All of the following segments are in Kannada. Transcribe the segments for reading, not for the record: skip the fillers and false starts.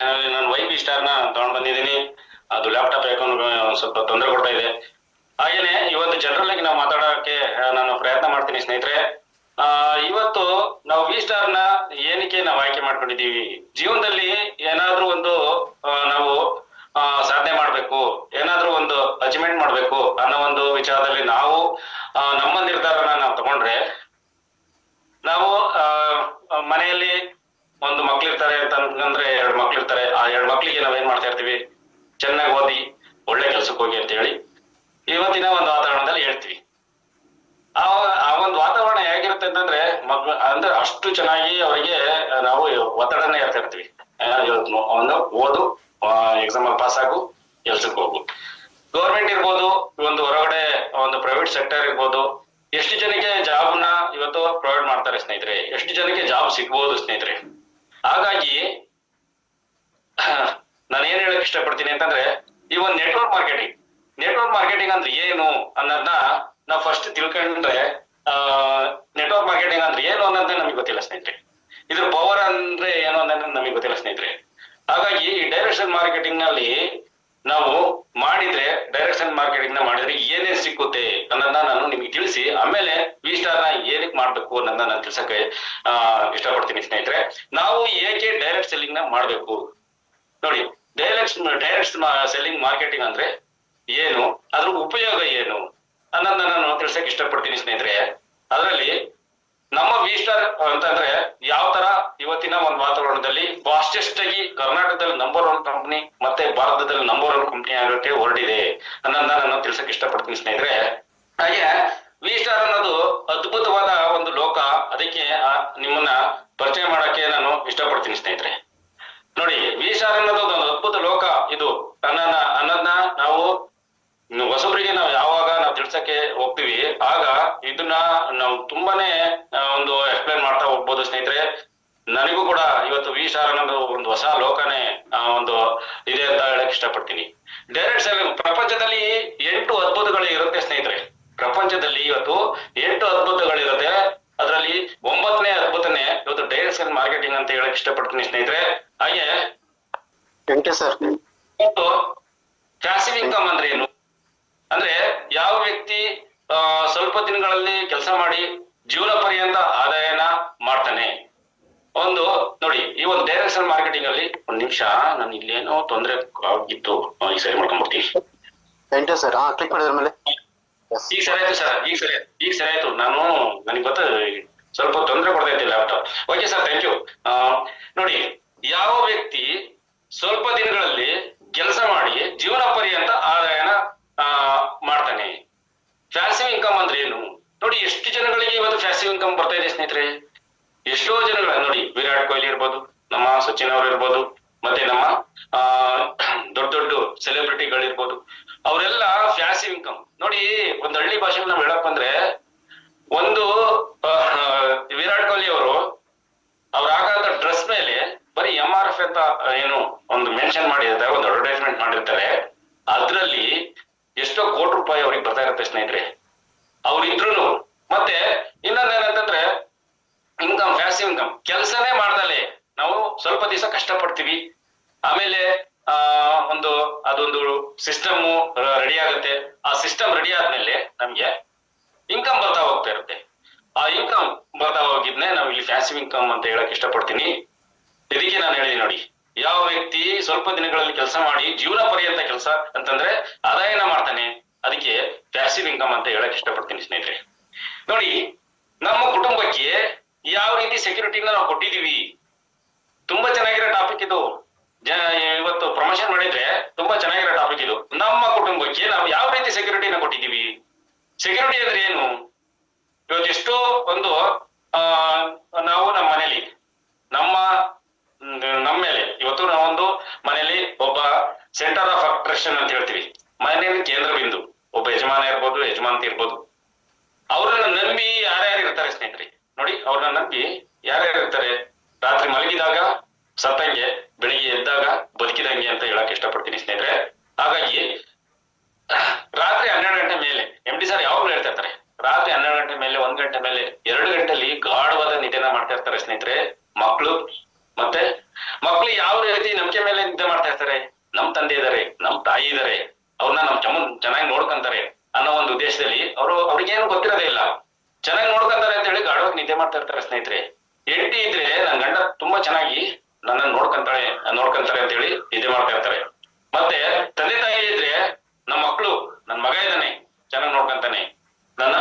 ನನ್ನ ವೈಫ್ ಸ್ಟಾರ್ನ ತಗೊಂಡ್ ಬಂದಿದ್ದೀನಿ. ಅದು ಲ್ಯಾಪ್ಟಾಪ್ ಯಾಕೊಂಡು ಸ್ವಲ್ಪ ತೊಂದರೆ ಕೊಡ್ತಾ ಇದೆ. ಹಾಗೇನೆ ಇವತ್ತು ಜನರಲ್ ಆಗಿ ನಾವು ಮಾತಾಡೋಕೆ ನಾನು ಪ್ರಯತ್ನ ಮಾಡ್ತೀನಿ ಸ್ನೇಹಿತರೆ. ಇವತ್ತು ನಾವು ವಿ ಸ್ಟಾರ್ನ ಏನಕ್ಕೆ ನಾವು ಆಯ್ಕೆ ಮಾಡ್ಕೊಂಡಿದೀವಿ, ಜೀವನದಲ್ಲಿ ಏನಾದ್ರೂ ಒಂದು ನಾವು ಸಾಧನೆ ಮಾಡ್ಬೇಕು, ಏನಾದ್ರೂ ಒಂದು ಅಚೀವ್ಮೆಂಟ್ ಮಾಡ್ಬೇಕು ಅನ್ನೋ ಒಂದು ವಿಚಾರದಲ್ಲಿ ನಾವು ನಮ್ಮ ನಿರ್ಧಾರನ ನಾವು ತಗೊಂಡ್ರೆ, ನಾವು ಮನೆಯಲ್ಲಿ ಒಂದು ಮಕ್ಳಿರ್ತಾರೆ ಅಂತ ಅಂತಂದ್ರೆ 2 ಮಕ್ಳಿರ್ತಾರೆ. ಆ 2 ಮಕ್ಳಿಗೆ ನಾವೇನ್ ಮಾಡ್ತಾ ಇರ್ತೀವಿ, ಚೆನ್ನಾಗಿ ಓದಿ ಒಳ್ಳೆ ಕೆಲ್ಸಕ್ಕೆ ಹೋಗಿ ಅಂತ ಹೇಳಿ ಇವತ್ತಿನ ಒಂದು ವಾತಾವರಣದಲ್ಲಿ ಹೇಳ್ತೀವಿ. ಆ ಒಂದು ವಾತಾವರಣ ಹೇಗಿರುತ್ತೆ ಅಂತಂದ್ರೆ ಮಕ್ಳು ಅಂದ್ರೆ ಅಷ್ಟು ಚೆನ್ನಾಗಿ ಅವರಿಗೆ ನಾವು ಒತ್ತಡನ ಹೇಳ್ತಾ ಇರ್ತೀವಿ. ಒಂದು ಓದು, ಎಕ್ಸಾಮ್ ಅಲ್ಲಿ ಪಾಸ್ ಆಗು, ಕೆಲ್ಸಕ್ಕೆ ಹೋಗು. ಗೌರ್ಮೆಂಟ್ ಇರ್ಬೋದು, ಒಂದು ಹೊರಗಡೆ ಒಂದು ಪ್ರೈವೇಟ್ ಸೆಕ್ಟರ್ ಇರ್ಬೋದು, ಎಷ್ಟು ಜನಕ್ಕೆ ಜಾಬ್ನ ಇವತ್ತು ಪ್ರೊವೈಡ್ ಮಾಡ್ತಾರೆ ಸ್ನೇಹಿತರೆ, ಎಷ್ಟು ಜನಕ್ಕೆ ಜಾಬ್ ಸಿಗ್ಬೋದು ಸ್ನೇಹಿತರೆ. ಹಾಗಾಗಿ ನಾನು ಏನ್ ಹೇಳಕ್ ಇಷ್ಟಪಡ್ತೀನಿ ಅಂತಂದ್ರೆ, ಈ ಒಂದು ನೆಟ್ವರ್ಕ್ ಮಾರ್ಕೆಟಿಂಗ್ ಅಂದ್ರೆ ಏನು ಅನ್ನೋದನ್ನ ನಾವು ಫಸ್ಟ್ ತಿಳ್ಕೊಂಡ್ರೆ, ನೆಟ್ವರ್ಕ್ ಮಾರ್ಕೆಟಿಂಗ್ ಅಂದ್ರೆ ಏನು ಅನ್ನೋದನ್ನ ನಮಗೆ ಗೊತ್ತಿಲ್ಲ ಸ್ನೇಹಿತರೆ. ಇದ್ರ ಪವರ್ ಅಂದ್ರೆ ಏನು ಅನ್ನೋದನ್ನ ನಮಗೆ ಗೊತ್ತಿಲ್ಲ ಸ್ನೇಹಿತರೆ. ಹಾಗಾಗಿ ಈ ಡೈರೆಕ್ಷನ್ ಮಾರ್ಕೆಟಿಂಗ್ ನಲ್ಲಿ ನಾವು ಮಾಡಿದ್ರೆ, ಡೈರೆಕ್ಷನ್ ಮಾರ್ಕೆಟಿಂಗ್ ನ ಮಾಡಿದ್ರೆ ಏನೇನ್ ಸಿಕ್ಕುತ್ತೆ ಅನ್ನೋದನ್ನ ನಾನು ನಿಮ್ಗೆ ತಿಳಿಸಿ, ಆಮೇಲೆ ವಿ ಸ್ಟಾರ್ ನ ಏನಕ್ಕೆ ಮಾಡ್ಬೇಕು ಅನ್ನೋದನ್ನ ನಾನು ತಿಳ್ಸಕ್ಕೆ ಇಷ್ಟಪಡ್ತೀನಿ ಸ್ನೇಹಿತರೆ. ನಾವು ಏಕೆ ಡೈರೆಕ್ಟ್ ಸೆಲ್ಲಿಂಗ್ ನ ಮಾಡ್ಬೇಕು ನೋಡಿ. ಡೈರೆಕ್ಟ್ ಸೆಲ್ಲಿಂಗ್ ಮಾರ್ಕೆಟಿಂಗ್ ಅಂದ್ರೆ ಏನು, ಅದ್ರ ಉಪಯೋಗ ಏನು ಅನ್ನೋದನ್ನ ನಾನು ತಿಳ್ಸಕ್ ಇಷ್ಟಪಡ್ತೀನಿ ಸ್ನೇಹಿತರೆ. ಅದರಲ್ಲಿ ನಮ್ಮ ವಿ ಸ್ಟಾರ್ ಅಂತಂದ್ರೆ ಯಾವ ತರ ಇವತ್ತಿನ ಒಂದು ವಾತಾವರಣದಲ್ಲಿ ಫಾಸ್ಟೆಸ್ಟ್ ಆಗಿ ಕರ್ನಾಟಕದಲ್ಲಿ ನಂಬರ್ 1 ಕಂಪನಿ ಮತ್ತೆ ಭಾರತದಲ್ಲಿ ನಂಬರ್ 1 ಕಂಪನಿ ಆಗೋಕೆ ಹೊರಟಿದೆ ಅನ್ನೋದನ್ನ ನಾನು ತಿಳ್ಸಕ್ ಇಷ್ಟಪಡ್ತೀನಿ ಸ್ನೇಹಿತರೆ. ಹಾಗೆ ವಿ ಸ್ಟಾರ್ ಅನ್ನೋದು ಅದ್ಭುತವಾದ ಒಂದು ಲೋಕ, ಅದಕ್ಕೆ ನಿಮ್ಮನ್ನ ಪರಿಚಯ ಮಾಡಕ್ಕೆ ನಾನು ಇಷ್ಟಪಡ್ತೀನಿ ಸ್ನೇಹಿತರೆ. ನೋಡಿ, ವಿ ಸ್ಟಾರ್ ಅನ್ನೋದು ಒಂದು ಅದ್ಭುತ ಲೋಕ ಇದು ಅನ್ನೋದನ್ನ ನಾವು ಹೊಸಬರಿಗೆ ನಾವು ಯಾವಾಗ ನಾವು ತಿಳ್ಸಕ್ಕೆ ಹೋಗ್ತೀವಿ, ಆಗ ಇದನ್ನ ನಾವು ತುಂಬಾನೇ ಒಂದು ಎಕ್ಸ್ಪ್ಲೈನ್ ಮಾಡ್ತಾ ಹೋಗ್ಬೋದು ಸ್ನೇಹಿತರೆ. ನನಗೂ ಕೂಡ ಇವತ್ತು ವಿ ಸ್ಟಾರ್ ಅನ್ನೋದು ಒಂದು ಹೊಸ ಲೋಕನೇ ಒಂದು ಇದೆ ಅಂತ ಹೇಳಕ್ ಇಷ್ಟಪಡ್ತೀನಿ. ಡೈರೆಕ್ಟ್ ಸೆಲ್ಲಿಂಗ್ ಪ್ರಪಂಚದಲ್ಲಿ 8 ಅದ್ಭುತಗಳು ಇರುತ್ತೆ ಸ್ನೇಹಿತರೆ. ಪ್ರಪಂಚದಲ್ಲಿ ಇವತ್ತು 8 ಅದ್ಭುತಗಳಿರುತ್ತೆ. ಅದರಲ್ಲಿ 9ನೇ ಅದ್ಭುತನೇ ಇವತ್ತು ಡೈರೆಕ್ಟ್ ಸೆಲ್ಲಿಂಗ್ ಮಾರ್ಕೆಟಿಂಗ್ ಅಂತ ಹೇಳಕ್ ಇಷ್ಟಪಡ್ತೀನಿ ಸ್ನೇಹಿತರೆ. ಹಾಗೆ ಪ್ಯಾಸಿವ್ ಇನ್ಕಮ್ ಅಂದ್ರೆ ಏನು ಅಂದ್ರೆ, ಯಾವ ವ್ಯಕ್ತಿ ಸ್ವಲ್ಪ ದಿನಗಳಲ್ಲಿ ಕೆಲಸ ಮಾಡಿ ಜೀವನ ಪರ್ಯಂತ ಆದಾಯನ ಮಾಡ್ತಾನೆ. ಒಂದು ನೋಡಿ, ಈ ಒಂದು ಡೈರೆಕ್ಷನ್ ಮಾರ್ಕೆಟಿಂಗ್ ಅಲ್ಲಿ ಒಂದ್ ನಿಮಿಷ, ನಾನು ಇಲ್ಲೇನೋ ತೊಂದರೆ ಆಗಿತ್ತು, ಈಗ ಸರಿ ಮಾಡ್ಕೊಂಡ್ಬಿಡ್ತೀನಿ. ಕ್ಲಿಕ್ ಮಾಡಿದ್ರ ಮೇಲೆ ಈಗ ಸರಿ ಆಯ್ತು ಸರ್, ಈಗ ಸರಿ ಆಯ್ತು. ನನಗೆ ಗೊತ್ತ ಸ್ವಲ್ಪ ತೊಂದರೆ ಕೊಡ್ತಾ ಇತ್ತು laptop. Okay sir, thank you. ನೋಡಿ, ಯಾವ ವ್ಯಕ್ತಿ ಸ್ವಲ್ಪ ದಿನಗಳಲ್ಲಿ ಕೆಲಸ ಮಾಡಿ ಜೀವನ ಪರ್ಯಂತ ಆದಾಯನ ಮಾಡ್ತಾನೆ. ಪ್ಯಾಸಿವ್ ಇನ್ಕಮ್ ಅಂದ್ರೆ ಏನು ನೋಡಿ. ಎಷ್ಟು ಜನಗಳಿಗೆ ಇವತ್ತು ಪ್ಯಾಸಿವ್ ಇನ್ಕಮ್ ಬರ್ತಾ ಇದೆ ಸ್ನೇಹಿತರೆ. ಎಷ್ಟೋ ಜನಗಳ ನೋಡಿ, ವಿರಾಟ್ ಕೊಹ್ಲಿ ಇರ್ಬೋದು, ನಮ್ಮ ಸಚಿನ್ ಅವರು ಇರ್ಬೋದು, ಮತ್ತೆ ನಮ್ಮ ದೊಡ್ಡ ದೊಡ್ಡ ಸೆಲೆಬ್ರಿಟಿಗಳಿರ್ಬೋದು, ಅವರೆಲ್ಲ ಪ್ಯಾಸಿವ್ ಇನ್ಕಮ್ ನೋಡಿ. ಒಂದು ಹಳ್ಳಿ ಭಾಷೆಯಲ್ಲಿ ನಾವು ಹೇಳಕ್ ಬಂದ್ರೆ, ಒಂದು ವಿರಾಟ್ ಕೊಹ್ಲಿ ಅವರು ಅವ್ರ ಹಾಕಂತ ಡ್ರೆಸ್ ಮೇಲೆ ಬರೀ MRF ಅಂತ ಏನು ಒಂದು ಮೆನ್ಷನ್ ಮಾಡಿರ್ತಾರೆ, ಒಂದು ಅಡ್ವರ್ಟೈಸ್ಮೆಂಟ್ ಮಾಡಿರ್ತಾರೆ. ಅದ್ರಲ್ಲಿ ಎಷ್ಟೋ ಕೋಟಿ ರೂಪಾಯಿ ಅವ್ರಿಗೆ ಬರ್ತಾ ಇರುತ್ತೆ ಸ್ನೇಹಿತರೆ, ಅವ್ರಿದ್ರು. ಮತ್ತೆ ಇನ್ನೊಂದೇನಂತಂದ್ರೆ ಇನ್ಕಮ್, ಪ್ಯಾಸಿವ್ ಇನ್ಕಮ್. ಕೆಲಸನೇ ಮಾಡ್ದಲೆ ನಾವು ಸ್ವಲ್ಪ ದಿವಸ ಕಷ್ಟಪಡ್ತೀವಿ, ಆಮೇಲೆ ಅದೊಂದು ಸಿಸ್ಟಮ್ ರೆಡಿ ಆಗುತ್ತೆ. ಆ ಸಿಸ್ಟಮ್ ರೆಡಿ ಆದ್ಮೇಲೆ ನಮ್ಗೆ ಇನ್ಕಮ್ ಬರ್ತಾ ಹೋಗ್ತಾ ಇರುತ್ತೆ. ಆ ಇನ್ಕಮ್ ಬರ್ತಾ ಹೋಗಿದ್ನೆ ನಾವು ಇಲ್ಲಿ ಪ್ಯಾಸಿವ್ ಇನ್ಕಮ್ ಅಂತ ಹೇಳಕ್ ಇಷ್ಟಪಡ್ತೀನಿ. ಇದಕ್ಕೆ ನಾನು ಹೇಳಿದೀನಿ ನೋಡಿ, ಯಾವ ವ್ಯಕ್ತಿ ಸ್ವಲ್ಪ ದಿನಗಳಲ್ಲಿ ಕೆಲಸ ಮಾಡಿ ಜೀವನ ಪರ್ಯಂತ ಕೆಲಸ ಅಂತಂದ್ರೆ ಆದಾಯನ ಮಾಡ್ತಾನೆ, ಅದಕ್ಕೆ ಪ್ಯಾಸಿವ್ ಇನ್ಕಮ್ ಅಂತ ಹೇಳಕ್ ಇಷ್ಟಪಡ್ತೀನಿ ಸ್ನೇಹಿತರೆ. ನೋಡಿ, ನಮ್ಮ ಕುಟುಂಬಕ್ಕೆ ಯಾವ ರೀತಿ ಸೆಕ್ಯೂರಿಟಿನ ನಾವು ಕೊಟ್ಟಿದೀವಿ, ತುಂಬಾ ಚೆನ್ನಾಗಿರೋ ಟಾಪಿಕ್ ಇದು. ಇವತ್ತು ಪ್ರಮೋಷನ್ ಮಾಡಿದ್ರೆ ತುಂಬಾ ಚೆನ್ನಾಗಿರೋ ಟಾಪಿಕ್ ಇದು. ನಮ್ಮ ಕುಟುಂಬಕ್ಕೆ ನಾವು ಯಾವ ರೀತಿ ಸೆಕ್ಯೂರಿಟಿನ ಕೊಟ್ಟಿದೀವಿ. ಸೆಕ್ಯೂರಿಟಿ ಅಂದ್ರೆ ಏನು, ಇವತ್ತು ಎಷ್ಟೋ ಒಂದು ನಾವು ನಮ್ಮ ಮನೇಲಿ ನಮ್ಮ ಮೇಲೆ ಇವತ್ತು ನಾವೊಂದು ಮನೇಲಿ ಒಬ್ಬ ಸೆಂಟರ್ ಆಫ್ ಅಟ್ರಾಕ್ಷನ್ ಅಂತ ಹೇಳ್ತೀವಿ, ಮನೆಯಲ್ಲಿ ಕೇಂದ್ರ ಬಿಂದು, ಒಬ್ಬ ಯಜಮಾನ ಇರ್ಬೋದು, ಯಜಮಾನತಿ ಇರ್ಬೋದು. ಅವ್ರನ್ನ ನಂಬಿ ಯಾರ್ಯಾರು ಇರ್ತಾರೆ ಸ್ನೇಹಿತರೆ ನೋಡಿ. ಅವ್ರನ್ನ ನಂಬಿ ಯಾರ್ಯಾರು ಇರ್ತಾರೆ, ರಾತ್ರಿ ಮಲಗಿದಾಗ ಸತ್ತಂಗೆ, ಬೆಳಿಗ್ಗೆ ಎದ್ದಾಗ ಬದುಕಿದಂಗೆ ಅಂತ ಹೇಳಕ್ ಇಷ್ಟಪಡ್ತೀನಿ ಸ್ನೇಹಿತರೆ. ಹಾಗಾಗಿ ರಾತ್ರಿ 12 ಗಂಟೆ ಮೇಲೆ MD ಸರ್ ಯಾವಾಗ್ಲೂ ಹೇಳ್ತಾ ಇರ್ತಾರೆ, ರಾತ್ರಿ 12 ಗಂಟೆ ಮೇಲೆ, 1 ಗಂಟೆ ಮೇಲೆ, 2 ಗಂಟೆಲಿ ಗಾಢವಾದ ನಿದ್ದೆನ ಮಾಡ್ತಾ ಇರ್ತಾರೆ ಸ್ನೇಹಿತರೆ ಮಕ್ಕಳು. ಮತ್ತೆ ಮಕ್ಕಳು ಯಾವ ರೀತಿ ನಂಬಿಕೆ ಮೇಲೆ ಇರ್ತಾರೆ, ನಮ್ ತಂದೆ ಇದಾರೆ, ನಮ್ ತಾಯಿ ಇದಾರೆ, ಅವ್ರನ್ನ ನಮ್ ಚೆನ್ನಾಗಿ ನೋಡ್ಕೊಂತಾರೆ ಅನ್ನೋ ಒಂದು ಉದ್ದೇಶದಲ್ಲಿ ಅವ್ರಿಗೇನು ಗೊತ್ತಿರೋದೇ ಇಲ್ಲ. ಚೆನ್ನಾಗಿ ನೋಡ್ಕೊಂತಾರೆ ಅಂತ ಹೇಳಿ ಗಾಢವಾಗಿ ನಿದ್ದೆ ಮಾಡ್ತಾ ಇರ್ತಾರೆ ಸ್ನೇಹಿತರೆ. ಹೆಂಡತಿ ಇದ್ರೆ ನನ್ ಗಂಡ ತುಂಬಾ ಚೆನ್ನಾಗಿ ನನ್ನ ನೋಡ್ಕೊಂತಾರೆ ಅಂತ ಹೇಳಿ ನಿದ್ದೆ ಮಾಡ್ತಾ ಇರ್ತಾರೆ. ಮತ್ತೆ ತಂದೆ ತಾಯಿ ಇದ್ರೆ ನಮ್ಮ ಮಕ್ಕಳು, ನನ್ ಮಗ ಇದ್ದಾನೆ ಚೆನ್ನಾಗಿ ನೋಡ್ಕೊಂತಾನೆ, ನನ್ನ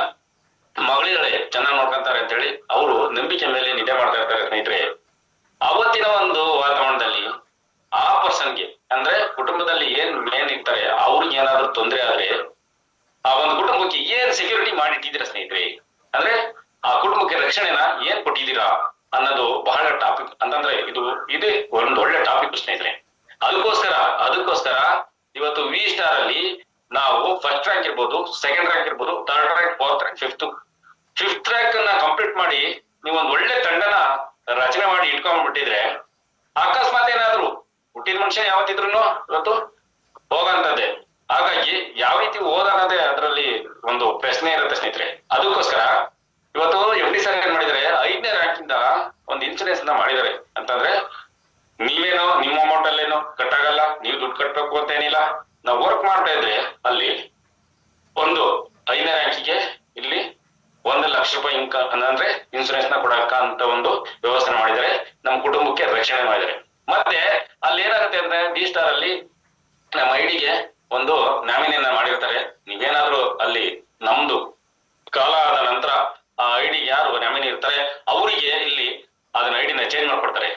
ಮಗಳಿಗಳೇ ಚೆನ್ನಾಗಿ ನೋಡ್ಕೊಂತಾರೆ ಅಂತ ಹೇಳಿ ಅವರು ನಂಬಿಕೆ ಮೇಲೆ ನಿದ್ದೆ ಮಾಡ್ತಾ ಇರ್ತಾರೆ ಸ್ನೇಹಿತರೆ. ಅವತ್ತಿನ ಒಂದು ವಾತಾವರಣದಲ್ಲಿ ಆ ಪರ್ಸನ್ಗೆ ಅಂದ್ರೆ ಕುಟುಂಬದಲ್ಲಿ ಏನ್ ಮೇನ್ ಇರ್ತಾರೆ ಅವ್ರಿಗೆ ಏನಾದ್ರು ತೊಂದರೆ ಆದ್ರೆ ಆ ಒಂದು ಕುಟುಂಬಕ್ಕೆ ಏನ್ ಸೆಕ್ಯೂರಿಟಿ ಮಾಡಿಟ್ಟಿದ್ದೀರಾ ಸ್ನೇಹಿತರೆ, ಅಂದ್ರೆ ಆ ಕುಟುಂಬಕ್ಕೆ ರಕ್ಷಣೆನ ಏನ್ ಕೊಟ್ಟಿದ್ದೀರಾ ಅನ್ನೋದು ಬಹಳ ಟಾಪಿಕ್ ಅಂತಂದ್ರೆ ಇದೇ ಒಂದು ಒಳ್ಳೆ ಟಾಪಿಕ್ ಸ್ನೇಹಿತರೆ. ಅದಕ್ಕೋಸ್ಕರ ಇವತ್ತು ವಿ ಸ್ಟಾರ್ ಅಲ್ಲಿ ನಾವು ಫಸ್ಟ್ ರ್ಯಾಂಕ್ ಇರ್ಬೋದು, ಸೆಕೆಂಡ್ ರ್ಯಾಂಕ್ ಇರ್ಬೋದು, third rank, fourth rank, fifth rank ಅನ್ನ ಕಂಪ್ಲೀಟ್ ಮಾಡಿ ನೀವು ಒಂದ್ ಒಳ್ಳೆ ತಂಡನ ರಚನೆ ಮಾಡಿ ಇಟ್ಕೊಂಡ್ಬಿಟ್ಟಿದ್ರೆ ಅಕಸ್ಮಾತ್ ಏನಾದ್ರು ಹುಟ್ಟಿದ ಮನುಷ್ಯ ಯಾವತ್ತಿದ್ರು ಇವತ್ತು ಹೋಗಂತದ್ದೆ. ಹಾಗಾಗಿ ಯಾವ ರೀತಿ ಓದೋದೇ ಅದರಲ್ಲಿ ಒಂದು ಪ್ರಶ್ನೆ ಇರುತ್ತೆ ಸ್ನೇಹಿತರೆ. ಅದಕ್ಕೋಸ್ಕರ ಇವತ್ತು FD ಸರ್ ಏನ್ ಮಾಡಿದರೆ 5ನೇ ರ್ಯಾಂಕ್ ಇಂದ ಒಂದು ಇನ್ಸೂರೆನ್ಸ್ ನ ಮಾಡಿದ್ದಾರೆ. ಅಂತಂದ್ರೆ ನೀವೇನೋ ನಿಮ್ಮ ಅಮೌಂಟ್ ಅಲ್ಲೇನೋ ಕಟ್ಟಾಗಲ್ಲ, ನೀವು ದುಡ್ಡು ಕಟ್ಬೇಕು ಅಂತ ಏನಿಲ್ಲ. ನಾವು ವರ್ಕ್ ಮಾಡ್ತಾ ಇದ್ರೆ ಅಲ್ಲಿ ಒಂದು 5ನೇ ರ್ಯಾಂಕಿಗೆ ಇಲ್ಲಿ 1 ಲಕ್ಷ ರೂಪಾಯಿ ಅಂದ್ರೆ ಇನ್ಸೂರೆನ್ಸ್ ನ ಕೊಡಕ ಅಂತ ಒಂದು ವ್ಯವಸ್ಥೆ ಮಾಡಿದರೆ ನಮ್ಮ ಕುಟುಂಬಕ್ಕೆ ರಕ್ಷಣೆ ಮಾಡಿದರೆ. ಮತ್ತೆ ಅಲ್ಲಿ ಏನಾಗುತ್ತೆ ಅಂದ್ರೆ ವಿ ಸ್ಟಾರ್ ಅಲ್ಲಿ ನಮ್ಮ ಐಡಿಗೆ ಒಂದು ನಾಮಿನಿಯನ್ನ ಮಾಡಿರ್ತಾರೆ. ನೀವೇನಾದ್ರೂ ಅಲ್ಲಿ ನಮ್ದು ಕಾಲ ಆದ ನಂತರ ಆ ಐಡಿ ಯಾರು ನಾಮಿನಿ ಇರ್ತಾರೆ ಅವರಿಗೆ ಇಲ್ಲಿ ಅದನ್ನ ಐಡಿನ ಚೇಂಜ್ ಮಾಡ್ಕೊಡ್ತಾರೆ.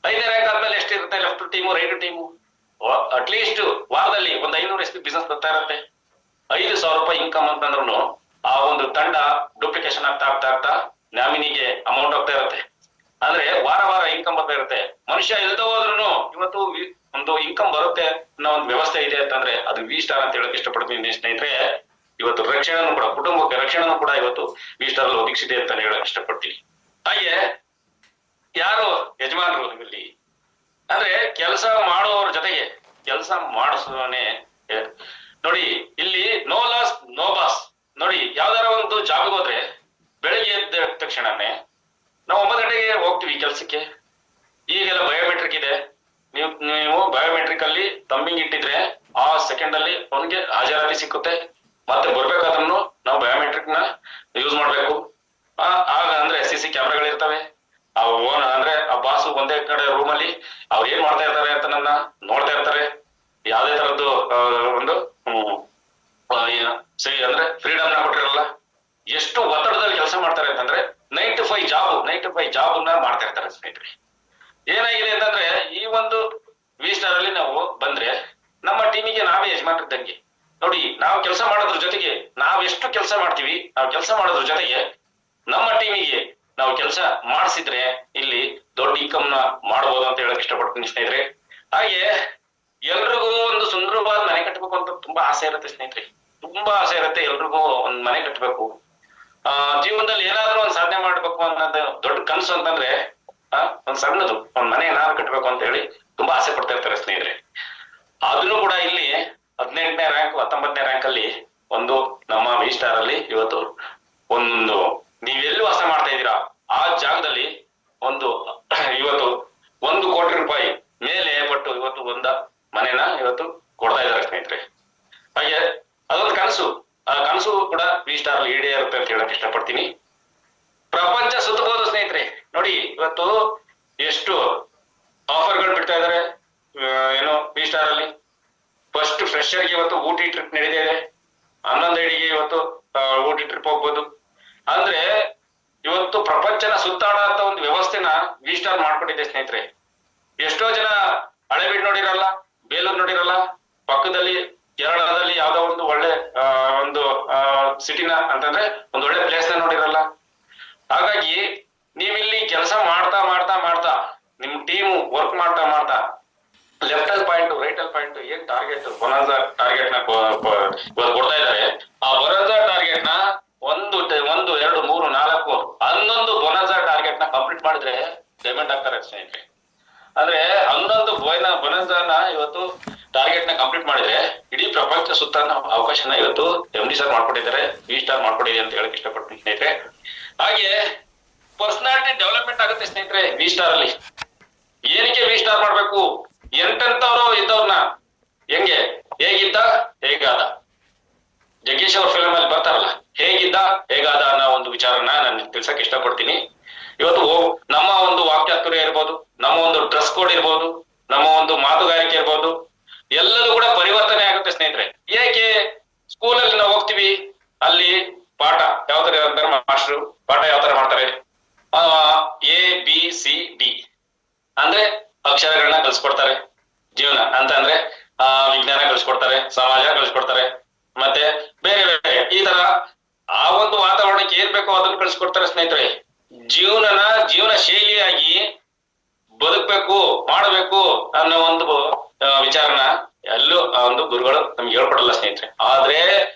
5ನೇ ರ್ಯಾಂಕ್ ಆದ್ಮೇಲೆ ಎಷ್ಟಿರುತ್ತೆ, left team right team at least ವಾರದಲ್ಲಿ ಒಂದು 500 SP ಬಿಸ್ನೆಸ್ ಬರ್ತಾ ಇರುತ್ತೆ. 5,000 ರೂಪಾಯಿ ಇನ್ಕಮ್ ಅಂತಂದ್ರು ಆ ಒಂದು ತಂಡ ಡೂಪ್ಲಿಕೇಶನ್ ಆಗ್ತಾ ನಾಮಿನಿಗೆ ಅಮೌಂಟ್ ಹೋಗ್ತಾ ಇರುತ್ತೆ. ಅಂದ್ರೆ ವಾರ ಇನ್ಕಮ್ ಬರ್ತಾ ಇರುತ್ತೆ. ಮನುಷ್ಯ ಎಲ್ದ ಹೋದ್ರು ಇವತ್ತು ಒಂದು ಇನ್ಕಮ್ ಬರುತ್ತೆ ಅನ್ನೋ ಒಂದು ವ್ಯವಸ್ಥೆ ಇದೆ ಅಂತಂದ್ರೆ ಅದು ವಿ ಸ್ಟಾರ್ ಅಂತ ಹೇಳಕ್ ಇಷ್ಟಪಡ್ತೀನಿ ಸ್ನೇಹಿತರೆ. ಇವತ್ತು ರಕ್ಷಣೆನೂ ಕೂಡ, ಕುಟುಂಬಕ್ಕೆ ರಕ್ಷಣೆನೂ ಕೂಡ ಇವತ್ತು ವಿ ಸ್ಟಾರ್ ಅಲ್ಲಿ ಒದಗಿಸಿದೆ ಅಂತ ಹೇಳಕ್ ಇಷ್ಟಪಡ್ತೀನಿ. ಹಾಗೆ ಯಾರು ಯಜಮಾನರು ಇಲ್ಲಿ ಅಂದ್ರೆ ಕೆಲಸ ಮಾಡುವವ್ರ ಜೊತೆಗೆ ಕೆಲಸ ಮಾಡಿಸೋನೆ ನೋಡಿ. ಇಲ್ಲಿ ನೋ ಲಾಸ್ ನೋ ಬಾಸ್ ನೋಡಿ. ಯಾವ್ದಾರ ಒಂದು ಜಾಬ್ಗೆ ಹೋದ್ರೆ ಬೆಳಿಗ್ಗೆ ಎದ್ದ ತಕ್ಷಣನೇ ನಾವು 9 ಗಂಟೆಗೆ ಹೋಗ್ತೀವಿ ಕೆಲ್ಸಕ್ಕೆ. ಈಗೆಲ್ಲ ಬಯೋಮೆಟ್ರಿಕ್ ಇದೆ. ನೀವು ಬಯೋಮೆಟ್ರಿಕ್ ಅಲ್ಲಿ ತಂಬಿಂಗ್ ಇಟ್ಟಿದ್ರೆ ಆ ಸೆಕೆಂಡ್ ಅಲ್ಲಿ ಅವನಿಗೆ ಹಾಜರಾತಿ ಸಿಕ್ಕುತ್ತೆ. ಮತ್ತೆ ಬರ್ಬೇಕಾದ್ರೂ ನಾವು ಬಯೋಮೆಟ್ರಿಕ್ ನ ಯೂಸ್ ಮಾಡ್ಬೇಕು. ಆಗ ಅಂದ್ರೆ CC ಕ್ಯಾಮ್ರಾಗಳಿರ್ತವೆ. ಅಂದ್ರೆ ಆ ಬಾಸು ಒಂದೇ ಕಡೆ ರೂಮ್ ಅಲ್ಲಿ ಅವ್ರು ಏನ್ ಮಾಡ್ತಾ ಇರ್ತಾರೆ ಅಂತ ನನ್ನ ನೋಡ್ತಾ ಇರ್ತಾರೆ. ಯಾವ್ದೇ ತರದ್ದು ಒಂದು ಅಂದ್ರೆ ಫ್ರೀಡಮ್ ನ ಕೊಟ್ಟಿರಲ್ಲ. ಎಷ್ಟು ಒತ್ತಡದಲ್ಲಿ ಕೆಲಸ ಮಾಡ್ತಾರೆ ಅಂತಂದ್ರೆ 9 to 5 ಜಾಬ್ ಮಾಡ್ತಾ ಇರ್ತಾರೆ ಸ್ನೇಹಿತರೆ. ಏನಾಗಿದೆ ಅಂತಂದ್ರೆ ಈ ಒಂದು ವಿ ಸ್ಟಾರ್ ಅಲ್ಲಿ ನಾವು ಬಂದ್ರೆ ನಮ್ಮ ಟೀಮಿಗೆ ನಾವೇ ಯಜಮಾನಿದ್ದಂಗೆ ನೋಡಿ. ನಾವು ಕೆಲಸ ಮಾಡೋದ್ರ ಜೊತೆಗೆ ನಾವ್ ಎಷ್ಟು ಕೆಲಸ ಮಾಡ್ತೀವಿ, ನಾವು ಕೆಲಸ ಮಾಡೋದ್ರ ಜೊತೆಗೆ ನಮ್ಮ ಟೀಮಿಗೆ ನಾವು ಕೆಲಸ ಮಾಡಿಸಿದ್ರೆ ಇಲ್ಲಿ ದೊಡ್ಡ ಇನ್ಕಮ್ ನ ಮಾಡಬಹುದು ಅಂತ ಹೇಳಕ್ ಇಷ್ಟಪಡ್ತೀನಿ ಸ್ನೇಹಿತರೆ. ಹಾಗೆ ಎಲ್ರಿಗೂ ಒಂದು ಸುಂದರವಾದ ಮನೆ ಕಟ್ಟಬೇಕು ಅಂತ ತುಂಬಾ ಆಸೆ ಇರುತ್ತೆ ಸ್ನೇಹಿತರೆ. ತುಂಬಾ ಆಸೆ ಇರುತ್ತೆ ಎಲ್ರಿಗೂ ಒಂದ್ ಮನೆ ಕಟ್ಟಬೇಕು. ಜೀವನದಲ್ಲಿ ಏನಾದ್ರೂ ಒಂದ್ ಸಾಧನೆ ಮಾಡ್ಬೇಕು ಅನ್ನೋದು ದೊಡ್ಡ ಕನಸು ಅಂತಂದ್ರೆ ಒಂದ್ ಸಣ್ಣದು ಒಂದ್ ಮನೆ ಏನಾದ್ರು ಕಟ್ಟಬೇಕು ಅಂತ ಹೇಳಿ ತುಂಬಾ ಆಸೆ ಪಡ್ತಾ ಇರ್ತಾರೆ ಸ್ನೇಹಿತರೆ. ಅದನ್ನು ಕೂಡ ಇಲ್ಲಿ 18ನೇ ರ್ಯಾಂಕ್ 19ನೇ ರ್ಯಾಂಕ್ ಅಲ್ಲಿ ಒಂದು ನಮ್ಮ ವಿ ಸ್ಟಾರ್ ಅಲ್ಲಿ ಇವತ್ತು ಒಂದು ನೀವೆಲ್ಲಿ ವಾಸ ಮಾಡ್ತಾ ಇದ್ದೀರಾ ಆ ಜಾಗದಲ್ಲಿ ಒಂದು ಇವತ್ತು 1 ಕೋಟಿ ರೂಪಾಯಿ ಮೇಲೆ ಪಟ್ಟು ಇವತ್ತು ಒಂದ ಮನೆನ ಇವತ್ತು ಕೊಡ್ತಾ ಇದ್ದಾರೆ ಸ್ನೇಹಿತರೆ. ಹಾಗೆ ಅದೊಂದು ಕನಸು. ಆ ಕನಸು ಕೂಡ ವಿ ಸ್ಟಾರ್ ಅಲ್ಲಿ ಈಡೇರುತ್ತೆ ಅಂತ ಹೇಳಕ್ ಇಷ್ಟಪಡ್ತೀನಿ. ಪ್ರಪಂಚ ಸುತ್ತಬಹುದು ಸ್ನೇಹಿತರೆ. ನೋಡಿ ಇವತ್ತು ಎಷ್ಟು ಆಫರ್ಗಳು ಬಿಡ್ತಾ ಇದಾರೆ ಏನು ವಿ ಸ್ಟಾರ್ ಅಲ್ಲಿ. ಫಸ್ಟ್ ಫ್ರೆಶರ್ಗೆ ಇವತ್ತು ಊಟಿ ಟ್ರಿಪ್ ನಡೀತಾ ಇದೆ. 11 ಐಡಿಗೆ ಇವತ್ತು ಊಟಿ ಟ್ರಿಪ್ ಹೋಗ್ಬೋದು. ಅಂದ್ರೆ ಇವತ್ತು ಪ್ರಪಂಚನ ಸುತ್ತಾಡ ಅಂತ ಒಂದು ವ್ಯವಸ್ಥೆನ ವಿ ಸ್ಟಾರ್ ಮಾಡ್ಕೊಂಡಿದೆ ಸ್ನೇಹಿತರೆ. ಎಷ್ಟೋ ಜನ ಹಳೆಬೀಡು ನೋಡಿರಲ್ಲ, ಬೇಲೂರು ನೋಡಿರಲ್ಲ, ಪಕ್ಕದಲ್ಲಿ ಕೇರಳದಲ್ಲಿ ಯಾವ್ದೋ ಒಂದು ಒಳ್ಳೆ ಒಂದು ಸಿಟಿನ ಅಂತಂದ್ರೆ ಒಂದು ಒಳ್ಳೆ ಪ್ಲೇಸ್ ನ ನೋಡಿರಲ್ಲ. ಹಾಗಾಗಿ ನೀವಿಲ್ಲಿ ಕೆಲಸ ಮಾಡ್ತಾ ನಿಮ್ ಟೀಮು ವರ್ಕ್ ಮಾಡ್ತಾ ಲೆಫ್ಟ್ ಅಲ್ಲಿ ಪಾಯಿಂಟ್ ರೈಟ್ ಅಲ್ಲಿ ಪಾಯಿಂಟ್ ಏನ್ ಟಾರ್ಗೆಟ್ ಬೊನಾನ್ಸಾ ಟಾರ್ಗೆಟ್ ನ ಇವಾಗ ಕೊಡ್ತಾ ಇದ್ದಾರೆ. ಆ ಬೊನಾನ್ಸಾ ಟಾರ್ಗೆಟ್ ನ 1 2 3 4 11 ಬೊನಾನ್ಸಾ ಟಾರ್ಗೆಟ್ ನ ಕಂಪ್ಲೀಟ್ ಮಾಡಿದ್ರೆ ಪೇಮೆಂಟ್ ಆಗ್ತಾರೆ ಸ್ನೇಹಿತರೆ. ಅಂದ್ರೆ 11 ಬೊನಾನ್ಸಾನ ಇವತ್ತು ಟಾರ್ಗೆಟ್ ನ ಕಂಪ್ಲೀಟ್ ಮಾಡಿದ್ರೆ ಇಡೀ ಪ್ರಪಂಚ ಸುತ್ತ ಅವಕಾಶನ ಇವತ್ತು MD ಸರ್ ಮಾಡ್ಕೊಟ್ಟಿದ್ದಾರೆ, ವಿ ಸ್ಟಾರ್ ಮಾಡ್ಕೊಟ್ಟಿದೆ ಅಂತ ಹೇಳಕ್ ಇಷ್ಟಪಡ್ತೀನಿ ಸ್ನೇಹಿತರೆ. ಹಾಗೆ ಪರ್ಸನಾಲಿಟಿ ಡೆವಲಪ್ಮೆಂಟ್ ಆಗುತ್ತೆ ಸ್ನೇಹಿತರೆ ವಿ ಸ್ಟಾರ್ ಅಲ್ಲಿ. ಏನಕ್ಕೆ ವಿ ಸ್ಟಾರ್ ಮಾಡ್ಬೇಕು, ಎಂತೆಂತವ್ರು ಇದ್ದವ್ರನ್ನ ಹೆಂಗೆ ಹೇಗಿದ್ದ ಹೇಗಾದ, ಜಗ್ಗೇಶ್ ಅವ್ರ ಫಿಲಮ್ ಅಲ್ಲಿ ಬರ್ತಾರಲ್ಲ, ಹೇಗಿದ್ದ ಹೇಗಾದ ಅನ್ನೋ ಒಂದು ವಿಚಾರನ ನಾನು ತಿಳ್ಸಕ್ ಇಷ್ಟಪಡ್ತೀನಿ. ಇವತ್ತು ನಮ್ಮ ಒಂದು ವಾಕ್ಚಾತುರ್ಯ ಇರ್ಬೋದು, ನಮ್ಮ ಒಂದು ಡ್ರೆಸ್ ಕೋಡ್ ಇರ್ಬೋದು, ನಮ್ಮ ಒಂದು ಮಾತುಗಾರಿಕೆ ಇರ್ಬೋದು, ಎಲ್ಲದೂ ಕೂಡ ಪರಿವರ್ತನೆ ಆಗುತ್ತೆ ಸ್ನೇಹಿತರೆ. ಏಕೆ ಸ್ಕೂಲಲ್ಲಿ ನಾವು ಹೋಗ್ತೀವಿ, ಅಲ್ಲಿ ಪಾಠ ಯಾವ ತರ ಅಂತಾರೆ ಮಾಸ್ಟ್ರು, ಪಾಠ ಯಾವ ತರ ಮಾಡ್ತಾರೆ, ABCD ಅಂದ್ರೆ ಅಕ್ಷರಗಳನ್ನ ಕಲ್ಸ್ಕೊಡ್ತಾರೆ. ಜೀವನ ಅಂತ ಅಂದ್ರೆ ವಿಜ್ಞಾನ ಕಲ್ಸ್ಕೊಡ್ತಾರೆ, ಸಮಾಜ ಕಲ್ಸ್ಕೊಡ್ತಾರೆ, ಮತ್ತೆ ಬೇರೆ ಬೇರೆ ಈ ತರ ಆ ಒಂದು ವಾತಾವರಣಕ್ಕೆ ಏನ್ ಬೇಕೋ ಅದನ್ನ ಕಳ್ಸಿಕೊಡ್ತಾರೆ ಸ್ನೇಹಿತರೆ. ಜೀವನ ಶೈಲಿಯಾಗಿ ಬದುಕ್ಬೇಕು ಮಾಡಬೇಕು ಅನ್ನೋ ಒಂದು ವಿಚಾರನ ಎಲ್ಲೂ ಆ ಒಂದು ಗುರುಗಳು ನಮ್ಗೆ ಹೇಳ್ಕೊಡಲ್ಲ ಸ್ನೇಹಿತರೆ. ಆದ್ರೆ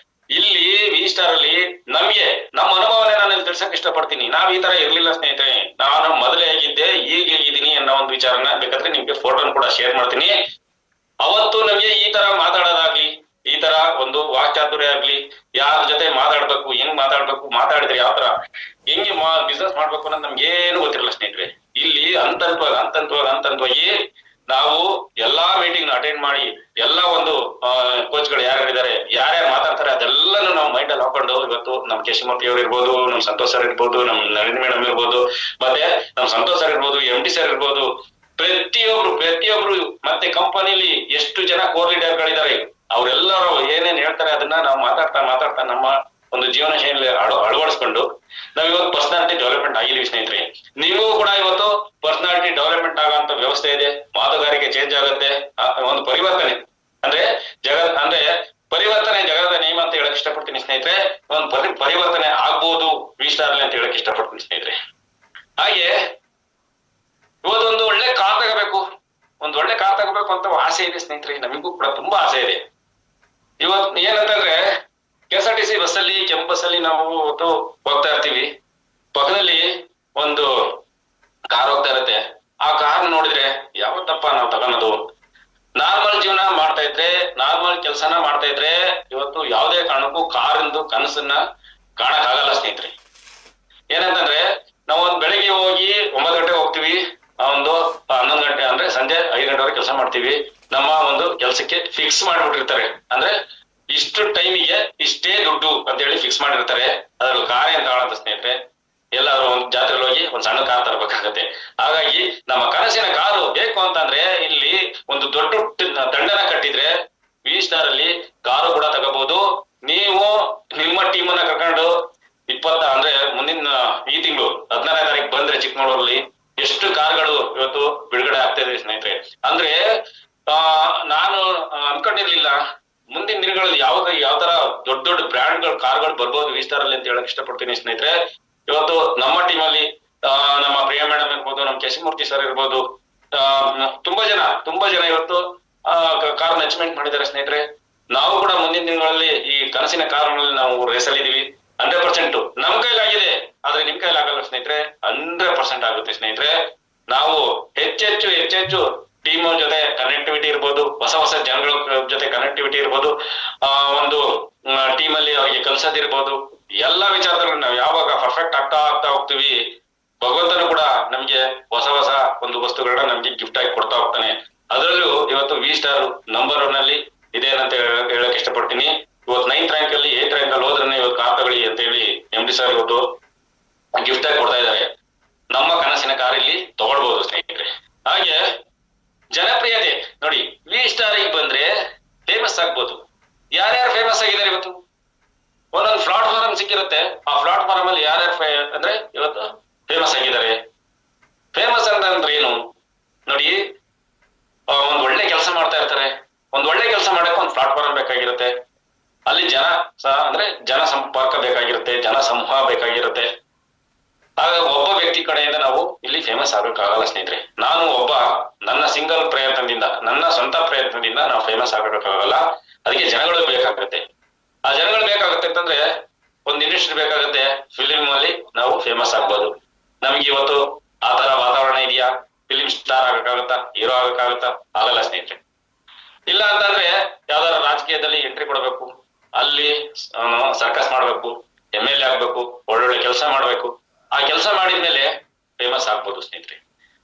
ಇಲ್ಲಿ V-Star ಅಲ್ಲಿ ನಮ್ಗೆ ನಮ್ಮ ಅನುಭವನೇ ನಾನು ತಿಳ್ಸಕ್ ಇಷ್ಟಪಡ್ತೀನಿ. ನಾವ್ ಈ ತರ ಇರ್ಲಿಲ್ಲ ಸ್ನೇಹಿತರೆ, ನಾನು ಮೊದಲೇ ಹೇಗಿದ್ದೆ ಈಗ ಹೇಗಿದ್ದೀನಿ ಅನ್ನೋ ಒಂದು ವಿಚಾರನ ಬೇಕಾದ್ರೆ ನಿಮ್ಗೆ ಫೋಟೋನ ಕೂಡ ಶೇರ್ ಮಾಡ್ತೀನಿ. ಅವತ್ತು ನಮ್ಗೆ ಈ ತರ ಮಾತಾಡೋದಾಗ್ಲಿ, ಈ ತರ ಒಂದು ವಾಕ್ಚಾತುರ್ಯ ಆಗ್ಲಿ, ಯಾರ ಜೊತೆ ಮಾತಾಡ್ಬೇಕು, ಹೆಂಗ್ ಮಾತಾಡ್ಬೇಕು, ಮಾತಾಡಿದ್ರೆ ಯಾವ ತರ ಹೆಂಗೆ ಬಿಸ್ನೆಸ್ ಮಾಡ್ಬೇಕು ಅನ್ನೋದು ನಮ್ಗೆ ಏನು ಗೊತ್ತಿರಲ್ಲ ಸ್ನೇಹಿತರೆ. ಇಲ್ಲಿ ಹಂತವಾಗಿ ನಾವು ಎಲ್ಲಾ ಮೀಟಿಂಗ್ ಅಟೆಂಡ್ ಮಾಡಿ ಎಲ್ಲಾ ಒಂದು ಕೋಚ್ಗಳು ಯಾರ್ಯಾರಿದ್ದಾರೆ, ಯಾರ್ಯಾರು ಮಾತಾಡ್ತಾರೆ ಅದೆಲ್ಲಾನು ನಾವು ಮೈಂಡ್ ಅಲ್ಲಿ ಹಾಕೊಂಡು ಇವತ್ತು ನಮ್ ಕೇಶಮೂರ್ತಿ ಅವ್ರು ಇರ್ಬೋದು, ನಮ್ ಸಂತೋಷ್ ಸರ್ ಇರ್ಬೋದು, ನಮ್ ನಳಿನಿ ಮೇಡಮ್ ಇರ್ಬೋದು, ಮತ್ತೆ ನಮ್ ಸಂತೋಷ್ ಸರ್ ಇರ್ಬೋದು, MD ಸರ್ ಇರ್ಬೋದು, ಪ್ರತಿಯೊಬ್ರು ಮತ್ತೆ ಕಂಪನಿಲಿ ಎಷ್ಟು ಜನ ಕೋರ್ ಲೀಡರ್ಗಳಿದ್ದಾರೆ, ಅವ್ರೆಲ್ಲರೂ ಏನೇನ್ ಹೇಳ್ತಾರೆ ಅದನ್ನ ನಾವು ಮಾತಾಡ್ತಾ ನಮ್ಮ ಒಂದು ಜೀವನ ಶೈಲಿ ಅಳವಡಿಸ್ಕೊಂಡು ನಾವ್ ಇವತ್ತು ಪರ್ಸನಾಲಿಟಿ ಡೆವಲಪ್ಮೆಂಟ್ ಆಗಿದೀವಿ ಸ್ನೇಹಿತರೆ. ನೀವು ಕೂಡ ಇವತ್ತು ಪರ್ಸನಾಲಿಟಿ ಡೆವಲಪ್ಮೆಂಟ್ ಆಗೋಂತ ವ್ಯವಸ್ಥೆ ಇದೆ, ಮಾತುಗಾರಿಕೆ ಚೇಂಜ್ ಆಗುತ್ತೆ, ಒಂದು ಪರಿವರ್ತನೆ ಅಂದ್ರೆ ಪರಿವರ್ತನೆ ಜಗದ ನಿಯಮ ಅಂತ ಹೇಳಕ್ ಇಷ್ಟಪಡ್ತೀನಿ ಸ್ನೇಹಿತರೆ. ಒಂದು ಪರಿವರ್ತನೆ ಆಗ್ಬೋದು V-Star ಅಲ್ಲಿ ಅಂತ ಹೇಳಕ್ ಇಷ್ಟಪಡ್ತೀನಿ ಸ್ನೇಹಿತರೆ. ಹಾಗೆ ಇವತ್ತೊಂದು ಒಳ್ಳೆ ಕಾರ್ ತಗೋಬೇಕು, ಅಂತ ಆಸೆ ಇದೆ ಸ್ನೇಹಿತರೆ, ನಮಗೂ ಕೂಡ ತುಂಬಾ ಆಸೆ ಇದೆ. ಇವತ್ತು ಏನಂತಂದ್ರೆ KSRTC ಬಸ್ಸಲ್ಲಿ, ಕೆಂಪು ಬಸ್ಸಲ್ಲಿ ನಾವು ಇವತ್ತು ಹೋಗ್ತಾ ಇರ್ತೀವಿ, ಪಕ್ಕದಲ್ಲಿ ಒಂದು ಕಾರ್ ಹೋಗ್ತಾ ಇರುತ್ತೆ. ಆ ಕಾರ್ ನೋಡಿದ್ರೆ ಯಾವತ್ತಪ್ಪ ನಾವು ತಗೊಳೋದು, ನಾರ್ಮಲ್ ಜೀವನ ಮಾಡ್ತಾ ಇದ್ರೆ, ನಾರ್ಮಲ್ ಕೆಲಸನ ಮಾಡ್ತಾ ಇದ್ರೆ ಇವತ್ತು ಯಾವುದೇ ಕಾರಣಕ್ಕೂ ಕಾರಿಂದು ಕನಸನ್ನ ಕಾಣಕ್ ಆಗಲ್ಲ ಸ್ನೇಹಿತರೆ. ಏನಂತಂದ್ರೆ ನಾವು ಒಂದು ಬೆಳಿಗ್ಗೆ ಹೋಗಿ 9 ಗಂಟೆಗೆ ಹೋಗ್ತೀವಿ, ಒಂದು 11 ಗಂಟೆ ಅಂದ್ರೆ ಸಂಜೆ 5 ಗಂಟೆವರೆಗೆ ಕೆಲಸ ಮಾಡ್ತೀವಿ. ನಮ್ಮ ಒಂದು ಕೆಲಸಕ್ಕೆ ಫಿಕ್ಸ್ ಮಾಡ್ಬಿಟ್ಟಿರ್ತಾರೆ, ಅಂದ್ರೆ ಇಷ್ಟು ಟೈಮಿಗೆ ಇಷ್ಟೇ ದುಡ್ಡು ಅಂತ ಹೇಳಿ ಫಿಕ್ಸ್ ಮಾಡಿರ್ತಾರೆ. ಅದ್ರಲ್ಲಿ ಕಾರ್ ಅಂತ ಆಳಂತ ಸ್ನೇಹಿತರೆ, ಎಲ್ಲಾದ್ರೂ ಒಂದು ಜಾತ್ರೆಯಲ್ಲಿ ಹೋಗಿ ಒಂದ್ ಸಣ್ಣ ಕಾರ್ ತರಬೇಕಾಗತ್ತೆ. ಹಾಗಾಗಿ ನಮ್ಮ ಕನಸಿನ ಕಾರು ಬೇಕು ಅಂತಂದ್ರೆ ಇಲ್ಲಿ ಒಂದು ದೊಡ್ಡ ದಂಡನ ಕಟ್ಟಿದ್ರೆ V-Star ಅಲ್ಲಿ ಕಾರು ಕೂಡ ತಗೋಬಹುದು. ನೀವು ನಿಮ್ಮ ಟೀಮನ್ನ ಕರ್ಕೊಂಡು ಅಂದ್ರೆ ಮುಂದಿನ ಈ ತಿಂಗಳು 16ನೇ ತಾರೀಕು ಬಂದ್ರೆ ಚಿಕ್ಕಮಗಳೂರಲ್ಲಿ ಎಷ್ಟು ಕಾರ್ಗಳು ಇವತ್ತು ಬಿಡುಗಡೆ ಆಗ್ತಾ ಇದೆ ಸ್ನೇಹಿತರೆ. ಅಂದ್ರೆ ನಾನು ಅನ್ಕೊಂಡಿರ್ಲಿಲ್ಲ ಮುಂದಿನ ದಿನಗಳಲ್ಲಿ ಯಾವ ತರ ದೊಡ್ಡ ಬ್ರ್ಯಾಂಡ್ಗಳು ಕಾರ್ಗಳು ಬರ್ಬೋದು V-Star ಅಲ್ಲಿ ಅಂತ ಹೇಳಕ್ ಇಷ್ಟಪಡ್ತೀನಿ ಸ್ನೇಹಿತರೆ. ಇವತ್ತು ನಮ್ಮ ಟೀಮ್ ಅಲ್ಲಿ ನಮ್ಮ ಪ್ರಿಯಾ ಮೇಡಮ್ ಇರ್ಬೋದು, ನಮ್ಮ ಕೇಶಮೂರ್ತಿ ಸರ್ ಇರ್ಬೋದು, ತುಂಬಾ ಜನ ಇವತ್ತು ಕಾರ್ ಅಚೀವ್ಮೆಂಟ್ ಮಾಡಿದ್ದಾರೆ ಸ್ನೇಹಿತರೆ. ನಾವು ಕೂಡ ಮುಂದಿನ ದಿನಗಳಲ್ಲಿ ಈ ಕನಸಿನ ಕಾರುಗಳಲ್ಲಿ ನಾವು ರೇಸಲ್ಲಿ ಇದೀವಿ. 100% ನಮ್ ಕೈಲಾಗಿದೆ, ಆದ್ರೆ ನಿಮ್ ಕೈಲಾಗಲ್ಲ ಸ್ನೇಹಿತರೆ, 100% ಆಗುತ್ತೆ ಸ್ನೇಹಿತರೆ. ನಾವು ಹೆಚ್ಚೆಚ್ಚು ಟೀಮ್ ಜೊತೆ ಕನೆಕ್ಟಿವಿಟಿ ಇರ್ಬೋದು, ಹೊಸ ಜನಗಳ ಜೊತೆ ಕನೆಕ್ಟಿವಿಟಿ ಇರ್ಬೋದು, ಒಂದು ಟೀಮ್ ಅಲ್ಲಿ ಅವ್ರಿಗೆ ಕಲ್ಸೋದಿರ್ಬೋದು, ಎಲ್ಲಾ ವಿಚಾರದಲ್ಲಿ ನಾವು ಯಾವಾಗ ಪರ್ಫೆಕ್ಟ್ ಆಗ್ತಾ ಹೋಗ್ತೀವಿ, ಭಗವಂತನು ಕೂಡ ನಮ್ಗೆ ಹೊಸ ಒಂದು ವಸ್ತುಗಳನ್ನ ನಮ್ಗೆ ಗಿಫ್ಟ್ ಆಗಿ ಕೊಡ್ತಾ ಹೋಗ್ತಾನೆ. ಅದರಲ್ಲೂ ಇವತ್ತು V-Star ನಂಬರ್ 1 ಅಲ್ಲಿ ಇದೆ ಅಂತ ಹೇಳಕ್ ಇಷ್ಟಪಡ್ತೀನಿ. ಇವತ್ತು 9th ರ್ಯಾಂಕ್ ಅಲ್ಲಿ 8th ರ್ಯಾಂಕ್ ಅಲ್ಲಿ ಹೋದ್ರೆ ಇವತ್ತು ಕಾರ್ ತಗೊಳ್ಳಿ ಅಂತ ಹೇಳಿ MD ಸರ್ ಇವತ್ತು ಗಿಫ್ಟ್ ಆಗಿ ಕೊಡ್ತಾ ಇದ್ದಾರೆ. ನಮ್ಮ ಕನಸಿನ ಕಾರ್ ಇಲ್ಲಿ ತಗೊಳ್ಬಹುದು ಸ್ನೇಹಿತರೆ. ಹಾಗೆ ಜನಪ್ರಿಯತೆ ನೋಡಿ, V-Star ಬಂದ್ರೆ ಫೇಮಸ್ ಆಗ್ಬೋದು. ಯಾರ್ಯಾರು ಫೇಮಸ್ ಆಗಿದ್ದಾರೆ ಇವತ್ತು? ಒಂದೊಂದು ಪ್ಲಾಟ್ಫಾರ್ಮ್ ಸಿಕ್ಕಿರುತ್ತೆ, ಆ ಪ್ಲಾಟ್ಫಾರ್ಮ್ ಅಲ್ಲಿ ಯಾರ್ಯಾರು ಅಂದ್ರೆ ಇವತ್ತು ಫೇಮಸ್ ಆಗಿದ್ದಾರೆ. ಫೇಮಸ್ ಅಂತಂದ್ರೆ ಏನು ನೋಡಿ, ಒಂದ್ ಒಳ್ಳೆ ಕೆಲಸ ಮಾಡ್ತಾ ಇರ್ತಾರೆ, ಒಂದ್ ಒಳ್ಳೆ ಕೆಲಸ ಮಾಡಕ್ಕೆ ಒಂದು ಪ್ಲಾಟ್ಫಾರ್ಮ್ ಬೇಕಾಗಿರುತ್ತೆ, ಅಲ್ಲಿ ಜನ ಸಂಪರ್ಕ ಬೇಕಾಗಿರುತ್ತೆ, ಜನ ಸಮೂಹ ಬೇಕಾಗಿರುತ್ತೆ. ಆಗ ಒಬ್ಬ ವ್ಯಕ್ತಿ ಕಡೆಯಿಂದ ನಾವು ಇಲ್ಲಿ ಫೇಮಸ್ ಆಗಕ್ಕಾಗಲ್ಲ ಸ್ನೇಹಿತರೆ. ನಾನು ನನ್ನ ಸಿಂಗಲ್ ಪ್ರಯತ್ನದಿಂದ, ನನ್ನ ಸ್ವಂತ ಪ್ರಯತ್ನದಿಂದ ನಾವು ಫೇಮಸ್ ಆಗಕ್ಕಾಗಲ್ಲ. ಅದಕ್ಕೆ ಜನಗಳು ಬೇಕಾಗುತ್ತೆ. ಆ ಜನಗಳು ಬೇಕಾಗುತ್ತೆ ಅಂತಂದ್ರೆ ಒಂದು ಇಂಡಸ್ಟ್ರಿ ಬೇಕಾಗುತ್ತೆ. ಫಿಲಿಂ ಅಲ್ಲಿ ನಾವು ಫೇಮಸ್ ಆಗ್ಬೋದು. ನಮ್ಗೆ ಇವತ್ತು ಆ ತರ ವಾತಾವರಣ ಇದೆಯಾ? ಫಿಲಿಂ ಸ್ಟಾರ್ ಆಗಕ್ಕಾಗತ್ತಾ? ಹೀರೋ ಆಗಕ್ಕಾಗತ್ತಾ? ಆಗಲ್ಲ ಸ್ನೇಹಿತರೆ. ಇಲ್ಲ ಅಂತಂದ್ರೆ ಯಾವ್ದಾರ ರಾಜಕೀಯದಲ್ಲಿ ಎಂಟ್ರಿ ಕೊಡಬೇಕು, ಅಲ್ಲಿ ಸರ್ಕಸ್ ಮಾಡ್ಬೇಕು, MLA ಆಗ್ಬೇಕು, ಒಳ್ಳೊಳ್ಳೆ ಕೆಲಸ ಮಾಡ್ಬೇಕು. ಆ ಕೆಲಸ ಮಾಡಿದ್ಮೇಲೆ ಫೇಮಸ್ ಆಗ್ಬೋದು ಸ್ನೇಹಿತರೆ.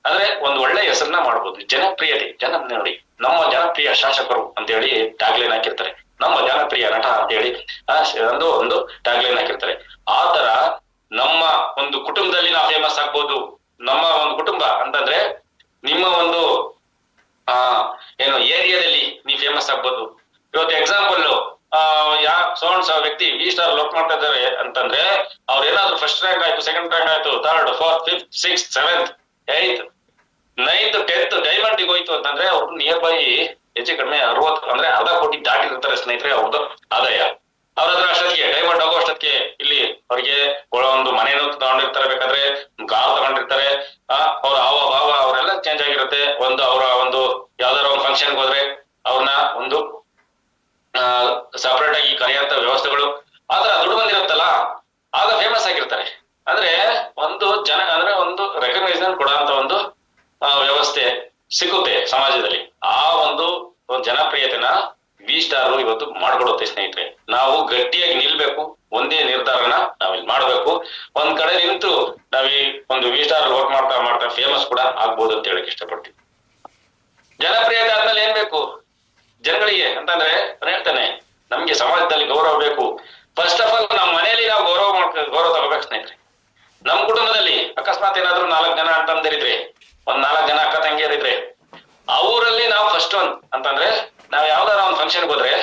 ಅಂದ್ರೆ ಒಂದು ಒಳ್ಳೆ ಹೆಸರನ್ನ ಮಾಡ್ಬೋದು. ಜನಪ್ರಿಯತೆ, ನೋಡಿ ನಮ್ಮ ಜನಪ್ರಿಯ ಶಾಸಕರು ಅಂತ ಹೇಳಿ ಟ್ಯಾಗ್ಲೈನ್ ಹಾಕಿರ್ತಾರೆ, ನಮ್ಮ ಜನಪ್ರಿಯ ನಟ ಅಂತ ಹೇಳಿ ಒಂದು ಟ್ಯಾಗ್ಲೈನ್ ಹಾಕಿರ್ತಾರೆ. ಆ ತರ ನಮ್ಮ ಒಂದು ಕುಟುಂಬದಲ್ಲಿ ನಾವು ಫೇಮಸ್ ಆಗ್ಬೋದು. ನಮ್ಮ ಒಂದು ಕುಟುಂಬ ಅಂತಂದ್ರೆ ನಿಮ್ಮ ಒಂದು ಏನು ಏರಿಯಾದಲ್ಲಿ ನೀವು ಫೇಮಸ್ ಆಗ್ಬೋದು. ಇವತ್ತು ಎಕ್ಸಾಂಪಲ್ ವ್ಯಕ್ತಿ V-Star ವರ್ಕ್ ಮಾಡ್ತಾ ಇದ್ದಾರೆ ಅಂತಂದ್ರೆ ಅವ್ರು ಏನಾದ್ರು ಫಸ್ಟ್ ರ್ಯಾಂಕ್ ಆಯ್ತು, ಸೆಕೆಂಡ್ ರ್ಯಾಂಕ್ ಆಯ್ತು, third, fourth, fifth, sixth, seventh, eighth, ninth, 10th diamond ಹೋಯ್ತು ಅಂತಂದ್ರೆ ಅವ್ರು ನಿಯರ್ ಬೈ ಹೆಚ್ಚು ಕಡಿಮೆ 60 ಅಂದ್ರೆ ಅರ್ಧ ಕೋಟಿ ದಾಟಿರ್ತಾರೆ ಸ್ನೇಹಿತರೆ ಅವ್ರದ್ದು ಆದಾಯ. ಅವ್ರ ಹತ್ರ ಅಷ್ಟೊತ್ತಿಗೆ ಡೈಮಂಡ್ ಆಗೋ ಅಷ್ಟೊತ್ತಿಗೆ ಇಲ್ಲಿ ಅವ್ರಿಗೆ ಒಂದು ಮನೇನು ತಗೊಂಡಿರ್ತಾರೆ, ಬೇಕಾದ್ರೆ ಕಾರ್ ತಗೊಂಡಿರ್ತಾರೆ. ಅವ್ರ ಹಾವ ಭಾವ ಅವರೆಲ್ಲ ಚೇಂಜ್ ಆಗಿರುತ್ತೆ. ಅವರ ಒಂದು ಯಾವ್ದಾರ ಒಂದು ಫಂಕ್ಷನ್ಗೆ ಹೋದ್ರೆ ಅವ್ರನ್ನ ಒಂದು ಸಪರೇಟ್ ಆಗಿ ಕರೆಯುವಂತ ವ್ಯವಸ್ಥೆಗಳು ಆತರ ದುಡ್ಡು ಬಂದಿರುತ್ತಲ್ಲ, ಆಗ ಫೇಮಸ್ ಆಗಿರ್ತಾರೆ. ಅಂದ್ರೆ ಒಂದು ಅಂದ್ರೆ ಒಂದು ರೆಕಗ್ನೈಸೇಷನ್ ಕೊಡುವಂತ ಒಂದು ವ್ಯವಸ್ಥೆ ಸಿಗುತ್ತೆ ಸಮಾಜದಲ್ಲಿ. ಆ ಒಂದು ಜನಪ್ರಿಯತೆನ V-Star ಇವತ್ತು ಮಾಡ್ಕೊಡುತ್ತೆ ಸ್ನೇಹಿತರೆ. ನಾವು ಗಟ್ಟಿಯಾಗಿ ನಿಲ್ಬೇಕು, ಒಂದೇ ನಿರ್ಧಾರನ ನಾವಿಲ್ಲಿ ಮಾಡ್ಬೇಕು. ಒಂದ್ ಕಡೆ ನಿಂತು ನಾವ್ ಈ ಒಂದು V-Star ವರ್ಕ್ ಮಾಡ್ತಾ ಮಾಡ್ತಾ ಫೇಮಸ್ ಕೂಡ ಆಗ್ಬೋದು ಅಂತ ಹೇಳಕ್ ಇಷ್ಟಪಡ್ತೀವಿ. ಜನಪ್ರಿಯತೆ ಆದ್ಮೇಲೆ ಏನ್ ಬೇಕು ಜನಗಳಿಗೆ ಅಂತಂದ್ರೆ ಹೇಳ್ತಾನೆ, ನಮ್ಗೆ ಸಮಾಜದಲ್ಲಿ ಗೌರವ ಬೇಕು. ಫಸ್ಟ್ ಆಫ್ ಆಲ್ ನಮ್ಮ ಮನೆಯಲ್ಲಿ ನಾವು ಗೌರವ ತಗೋಬೇಕು ಸ್ನೇಹಿತರೆ. ನಮ್ ಕುಟುಂಬದಲ್ಲಿ ಅಕಸ್ಮಾತ್ ಏನಾದ್ರು 4 ಜನ ಅಂತಂದಿರಿದ್ರೆ, ಒಂದ್ 4 ಜನ ಅಕ್ಕ ತಂಗಿಯರಿದ್ರೆ, ಅವರಲ್ಲಿ ನಾವು ಫಸ್ಟ್ ಅಂತಂದ್ರೆ ನಾವ್ ಯಾವ್ದಾರ ಒಂದು ಫಂಕ್ಷನ್ಗೆ ಹೋದ್ರೆ,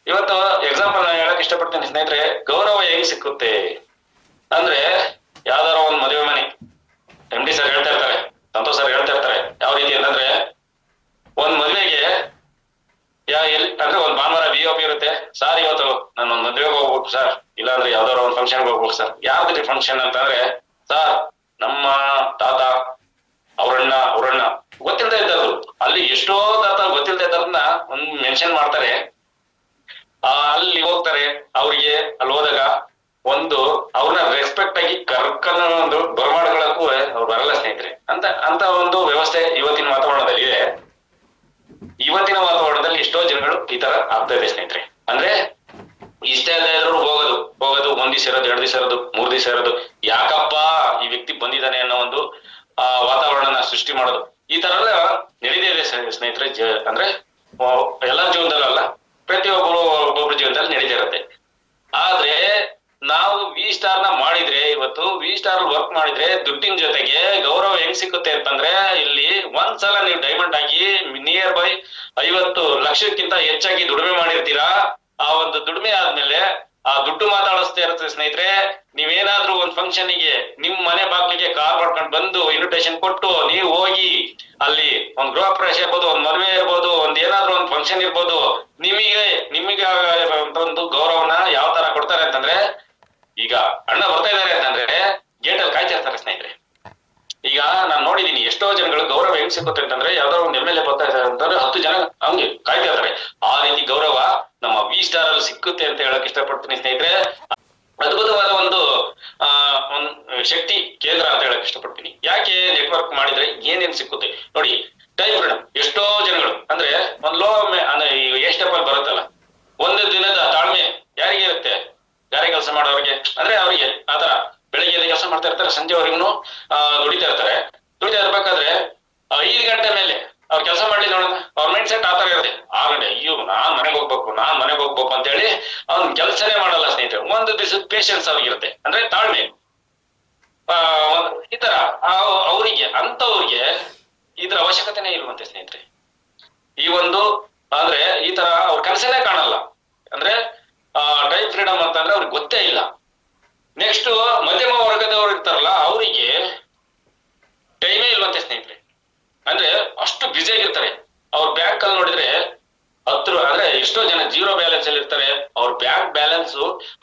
ಇವತ್ತು ಎಕ್ಸಾಂಪಲ್ ನಾನು ಹೇಳಕ್ ಇಷ್ಟಪಡ್ತೀನಿ ಸ್ನೇಹಿತರೆ, ಗೌರವ ಹೆಂಗ್ ಸಿಕ್ಕುತ್ತೆ ಅಂದ್ರೆ ಯಾವ್ದಾರ ಒಂದ್ ಮದುವೆ ಮನೆ MD ಸರ್ ಹೇಳ್ತಾ ಇರ್ತಾರೆ, ಸಂತೋಷ್ ಸರ್ ಹೇಳ್ತಾ ಇರ್ತಾರೆ, ಯಾವ ರೀತಿ ಅಂತಂದ್ರೆ ಒಂದ್ ಮದ್ವೆಗೆ ಅಂದ್ರೆ ಒಂದ್ ಭಾನುವಾರ VOP ಇರುತ್ತೆ. ಸರ್ ಇವತ್ತು ನಾನು ಒಂದ್ ಮದ್ವೆಗೆ ಹೋಗ್ಬೇಕು ಸರ್, ಇಲ್ಲಾಂದ್ರೆ ಯಾವ್ದಾರ ಒಂದ್ ಫಂಕ್ಷನ್ಗೆ ಹೋಗ್ಬೇಕು ಸರ್. ಯಾವ್ದು ಫಂಕ್ಷನ್ ಅಂತಂದ್ರೆ ಸರ್ ನಮ್ಮ ತಾತ ಅವ್ರಣ್ಣ ಗೊತ್ತಿಲ್ಲದೆ ಇದ್ದದ್ದು, ಅಲ್ಲಿ ಎಷ್ಟೋ ತಾತ ಗೊತ್ತಿಲ್ಲದೆ ಇದ್ದದನ್ನ ಒಂದ್ ಮೆನ್ಷನ್ ಮಾಡ್ತಾರೆ. ಅಲ್ಲಿ ಹೋಗ್ತಾರೆ, ಅವ್ರಿಗೆ ಅಲ್ಲಿ ಹೋದಾಗ ಒಂದು ಅವ್ರನ್ನ ರೆಸ್ಪೆಕ್ಟ್ ಆಗಿ ಕರ್ಕನ ಒಂದು ಬರಮಾಡ್ಕೊಳಕ್ಕೂ ಅವ್ರು ಬರಲ್ಲ ಸ್ನೇಹಿತರೆ. ಅಂತ ಒಂದು ವ್ಯವಸ್ಥೆ ಇವತ್ತಿನ ವಾತಾವರಣದಲ್ಲಿ ಇದೆ. ಇವತ್ತಿನ ವಾತಾವರಣದಲ್ಲಿ ಎಷ್ಟೋ ಜನಗಳು ಈ ತರ ಆಗ್ತಾ ಇದೆ ಸ್ನೇಹಿತರೆ. ಅಂದ್ರೆ ಇಷ್ಟ ಇಲ್ಲದೆ ಇದ್ರು ಹೋಗೋದು 1 ದಿವಸ ಇರೋದು, 2 ದಿವಸ ಇರೋದು, 3 ದಿವಸ ಇರೋದು, ಯಾಕಪ್ಪ ಈ ವ್ಯಕ್ತಿ ಬಂದಿದ್ದಾನೆ ಅನ್ನೋ ಒಂದು ವಾತಾವರಣನ ಸೃಷ್ಟಿ ಮಾಡೋದು, ಈ ತರ ಎಲ್ಲ ನಡೀತಾ ಇದೆ ಸ್ನೇಹಿತರೆ. ಅಂದ್ರೆ ಎಲ್ಲರ ಜೀವನದಲ್ಲ, ಒಬ್ಬೊಬ್ರ ಜೀವನದಲ್ಲಿ ನಡೀತಾ ಇರುತ್ತೆ. ಆದ್ರೆ ನಾವು V-Star ಮಾಡಿದ್ರೆ, ಇವತ್ತು V-Star ವರ್ಕ್ ಮಾಡಿದ್ರೆ ದುಡ್ಡಿನ ಜೊತೆಗೆ ಗೌರವ ಹೆಂಗ್ ಸಿಕ್ಕುತ್ತೆ ಅಂತಂದ್ರೆ, ಇಲ್ಲಿ ಒಂದ್ಸಲ ನೀವು ಡೈಮಂಡ್ ಆಗಿ ನಿಯರ್ ಬೈ 50 ಲಕ್ಷಕ್ಕಿಂತ ಹೆಚ್ಚಾಗಿ ದುಡಿಮೆ ಮಾಡಿರ್ತೀರಾ. ಆ ಒಂದು ದುಡಿಮೆ ಆದ್ಮೇಲೆ ಆ ದುಡ್ಡು ಮಾತಾಡಿಸ್ತಾ ಇರುತ್ತೆ ಸ್ನೇಹಿತರೆ. ನೀವೇನಾದ್ರೂ ಒಂದ್ ಫಂಕ್ಷನ್ಗೆ ನಿಮ್ ಮನೆ ಬಾಗ್ಲಿಗೆ ಕಾರ್ ಮಾಡ್ಕೊಂಡು ಬಂದು ಇನ್ವಿಟೇಷನ್ ಕೊಟ್ಟು ನೀವು ಹೋಗಿ ಅಲ್ಲಿ ಒಂದ್ ಗೃಹ ಪ್ರವೇಶ ಇರ್ಬೋದು, ಒಂದ್ ಮದುವೆ ಇರ್ಬೋದು, ಒಂದ್ ಏನಾದ್ರೂ ಒಂದ್ ಫಂಕ್ಷನ್ ಇರ್ಬೋದು, ನಿಮಗೆ ಒಂದು ಗೌರವನ ಯಾವ ತರ ಕೊಡ್ತಾರೆ ಅಂತಂದ್ರೆ, ಈಗ ಅಣ್ಣ ಬರ್ತಾ ಇದಾರೆ ಅಂತಂದ್ರೆ ಗೇಟ್ ಅಲ್ಲಿ ಕಾಯ್ತಾ ಇರ್ತಾರೆ ಸ್ನೇಹಿತರೆ. ಈಗ ನಾನ್ ನೋಡಿದೀನಿ ಎಷ್ಟೋ ಜನಗಳು ಗೌರವ ಹೆಂಗ್ ಸಿಗುತ್ತೆ ಅಂತಂದ್ರೆ, ಯಾವ್ದಾದ್ರು ಒಂದ್ MLA ಬರ್ತಾ ಇದ್ದಾರೆ ಅಂತಂದ್ರೆ 10 ಜನ ಹಂಗೆ ಕಾಯ್ತಾ ಇರ್ತಾರೆ. ಆ ರೀತಿ ಗೌರವ ನಮ್ಮ V-Star ಅಲ್ಲಿ ಸಿಕ್ಕುತ್ತೆ ಅಂತ ಹೇಳಕ್ ಇಷ್ಟಪಡ್ತೀನಿ ಸ್ನೇಹಿತರೆ. ಅದ್ಭುತವಾದ ಒಂದು ಶಕ್ತಿ ಕೇಂದ್ರ ಅಂತ ಹೇಳಕ್ ಇಷ್ಟಪಡ್ತೀನಿ. ಯಾಕೆ ನೆಟ್ವರ್ಕ್ ಮಾಡಿದ್ರೆ ಏನೇನ್ ಸಿಕ್ಕುತ್ತೆ ನೋಡಿ. ಟೈಮ್ ಫ್ರೀಡಮ್, ಎಷ್ಟೋ ಜನಗಳು ಅಂದ್ರೆ ಒಂದ್ ಲೋ ಅಂದ್ರೆ ಎಷ್ಟೆಪ್ಪಲ್ಲಿ ಬರುತ್ತಲ್ಲ, ಒಂದು ದಿನದ ತಾಳ್ಮೆ ಯಾರಿಗೆ ಇರುತ್ತೆ? ಗಾರೆ ಕೆಲಸ ಮಾಡೋರಿಗೆ. ಅಂದ್ರೆ ಅವ್ರಿಗೆ ಆತರ ಬೆಳಿಗ್ಗೆ ಕೆಲಸ ಮಾಡ್ತಾ ಇರ್ತಾರೆ, ಸಂಜೆವರೆಗೂ ದುಡಿತಾ ಇರ್ತಾರೆ. ದುಡಿತಾ ಇರ್ಬೇಕಾದ್ರೆ 5 ಗಂಟೆ ಮೇಲೆ ಅವ್ರು ಕೆಲಸ ಮಾಡ್ಲಿ ನೋಡೋಣ, ಅವ್ರ ಮೈಂಡ್ ಸೆಟ್ ಆತರ ಇರುತ್ತೆ. 6 ಗಂಟೆ ಅಯ್ಯೋ ನಾನ್ ಮನೆಗೆ ಹೋಗ್ಬೇಕು ಅಂತ ಹೇಳಿ ಅವ್ನ ಕೆಲಸನೇ ಮಾಡಲ್ಲ ಸ್ನೇಹಿತರೆ. ಒಂದು ದಿವಸದ ಪೇಷನ್ಸ್ ಅವ್ರಿಗಿರುತ್ತೆ, ಅಂದ್ರೆ ತಾಳ್ಮೆ. ಈ ತರ ಅಂತವ್ರಿಗೆ ಇದ್ರ ಅವಶ್ಯಕತೆನೇ ಇಲ್ವಂತೆ ಸ್ನೇಹಿತರೆ. ಈ ಒಂದು ಅಂದ್ರೆ ಈ ತರ ಅವ್ರ ಕನಸನ್ನೇ ಕಾಣಲ್ಲ. ಅಂದ್ರೆ ಟೈಮ್ ಫ್ರೀಡಮ್ ಅಂತಂದ್ರೆ ಅವ್ರಿಗೆ ಗೊತ್ತೇ ಇಲ್ಲ. ನೆಕ್ಸ್ಟ್ ಮಧ್ಯಮ ವರ್ಗದವ್ರು ಇರ್ತಾರಲ್ಲ, ಅವರಿಗೆ ಟೈಮೇ ಇಲ್ವಂತೆ ಸ್ನೇಹಿತರೆ. ಅಂದ್ರೆ ಅಷ್ಟು ಬ್ಯುಸಿ ಆಗಿರ್ತಾರೆ. ಅವ್ರ ಬ್ಯಾಂಕ್ ಅಲ್ಲಿ ನೋಡಿದ್ರೆ ಅಂದ್ರೆ ಎಷ್ಟೋ ಜನ 0 ಬ್ಯಾಲೆನ್ಸ್ ಅಲ್ಲಿ ಇರ್ತಾರೆ. ಅವ್ರ ಬ್ಯಾಂಕ್ ಬ್ಯಾಲೆನ್ಸ್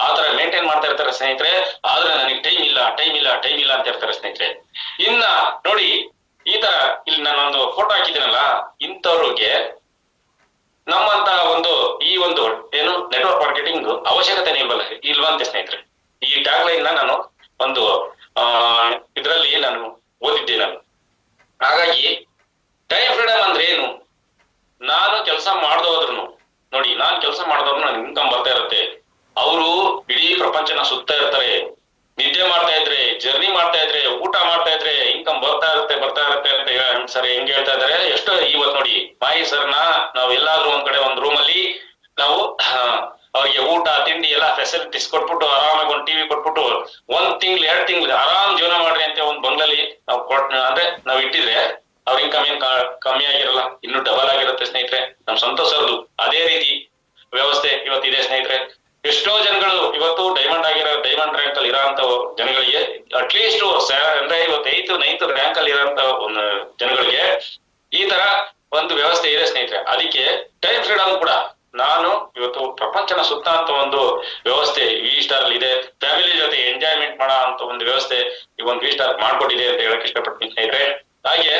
ಆತರ ಮೇಂಟೈನ್ ಮಾಡ್ತಾ ಇರ್ತಾರೆ ಸ್ನೇಹಿತರೆ. ಆದ್ರೆ ನನಗೆ ಟೈಮ್ ಇಲ್ಲ ಅಂತ ಇರ್ತಾರೆ ಸ್ನೇಹಿತರೆ. ಇನ್ನ ನೋಡಿ, ಈ ತರ ಇಲ್ಲಿ ನಾನೊಂದು ಫೋಟೋ ಹಾಕಿದ್ದೀನಲ್ಲ, ಇಂಥವ್ರಿಗೆ ನಮ್ಮಂತ ಈ ಒಂದು ಏನು ನೆಟ್ವರ್ಕ್ ಮಾರ್ಕೆಟಿಂಗ್ ಅವಶ್ಯಕತೆ ಇಲ್ವಂತೆ ಸ್ನೇಹಿತರೆ. ಈ ಟ್ಯಾಗ್ ಲೈನ್ ನಾನು ಒಂದು ಇದರಲ್ಲಿ ನಾನು ಓದಿದ್ದೆ ನಾನು. ಹಾಗಾಗಿ ಟೈಮ್ ಫ್ರೀಡಮ್ ಅಂದ್ರೆ ಏನು? ನಾನು ಕೆಲಸ ಮಾಡ್ದೋದ್ರು ನೋಡಿ, ನಾನ್ ಕೆಲಸ ಮಾಡ್ದವ್ರು ನನ್ ಇನ್ಕಮ್ ಬರ್ತಾ ಇರುತ್ತೆ. ಅವರು ಇಡೀ ಪ್ರಪಂಚನ ಸುತ್ತಾ ಇರ್ತಾರೆ. ನಿದ್ದೆ ಮಾಡ್ತಾ ಇದ್ರೆ, ಜರ್ನಿ ಮಾಡ್ತಾ ಇದ್ರೆ, ಊಟ ಮಾಡ್ತಾ ಇದ್ರೆ ಇನ್ಕಮ್ ಬರ್ತಾ ಇರುತ್ತೆ ಅಂತ ಸರ್ ಹೆಂಗ್ ಹೇಳ್ತಾ ಇದಾರೆ. ಎಷ್ಟೋ ಇವತ್ ನೋಡಿ ಮಾಯಿ ಸರ್ನ ನಾವು ಎಲ್ಲಾದ್ರೂ ಒಂದ್ ಕಡೆ ಒಂದ್ ರೂಮ್ ಅಲ್ಲಿ ನಾವು ಅವ್ರಿಗೆ ಊಟ ತಿಂಡಿ ಎಲ್ಲಾ ಫೆಸಿಲಿಟೀಸ್ ಕೊಟ್ಬಿಟ್ಟು ಆರಾಮಾಗಿ ಒಂದ್ ಟಿವಿ ಕೊಟ್ಬಿಟ್ಟು 1 ತಿಂಗ್ಳು 2 ತಿಂಗ್ಳು ಆರಾಮ್ ಜೀವನ ಮಾಡ್ರಿ ಅಂತ ಒಂದ್ ಬಂಗ್ಲಲ್ಲಿ ನಾವು ಅಂದ್ರೆ ನಾವ್ ಇಟ್ಟಿದ್ರೆ ಅವ್ರ ಇನ್ಕಮ್ ಏನ್ ಕಮ್ಮಿ ಆಗಿರಲ್ಲ, ಇನ್ನು ಡಬಲ್ ಆಗಿರುತ್ತೆ ಸ್ನೇಹಿತರೆ. ನಮ್ ಸಂತೋಷ ಅವ್ರದ್ದು ಅದೇ ರೀತಿ ವ್ಯವಸ್ಥೆ ಇವತ್ತಿದೆ ಸ್ನೇಹಿತರೆ. ಎಷ್ಟೋ ಜನಗಳು ಇವತ್ತು ಡೈಮಂಡ್ ರ್ಯಾಂಕ್ ಅಲ್ಲಿ ಇರೋಂತ ಜನಗಳಿಗೆ ಅಟ್ಲೀಸ್ಟ್ ಅಂದ್ರೆ ಇವತ್ತು 9th ರ್ಯಾಂಕ್ ಅಲ್ಲಿ ಇರೋಂತ ಒಂದು ಜನಗಳಿಗೆ ಈ ತರ ಒಂದು ವ್ಯವಸ್ಥೆ ಇದೆ ಸ್ನೇಹಿತರೆ. ಅದಕ್ಕೆ ಟೈಮ್ ಫ್ರೀಡಮ್ ಕೂಡ ನಾನು ಇವತ್ತು ಪ್ರಪಂಚನ ಸುತ್ತ ಅಂತ ಒಂದು ವ್ಯವಸ್ಥೆ V-Star ಅಲ್ಲಿ ಇದೆ. ಫ್ಯಾಮಿಲಿ ಜೊತೆ ಎಂಜಾಯ್ಮೆಂಟ್ ಮಾಡೋ ಅಂತ ಒಂದು ವ್ಯವಸ್ಥೆ ಈ ಒಂದು V-Star ಮಾಡ್ಕೊಟ್ಟಿದೆ ಅಂತ ಹೇಳಕ್ ಇಷ್ಟಪಡ್ತೀನಿ ಸ್ನೇಹಿತರೆ. ಹಾಗೆ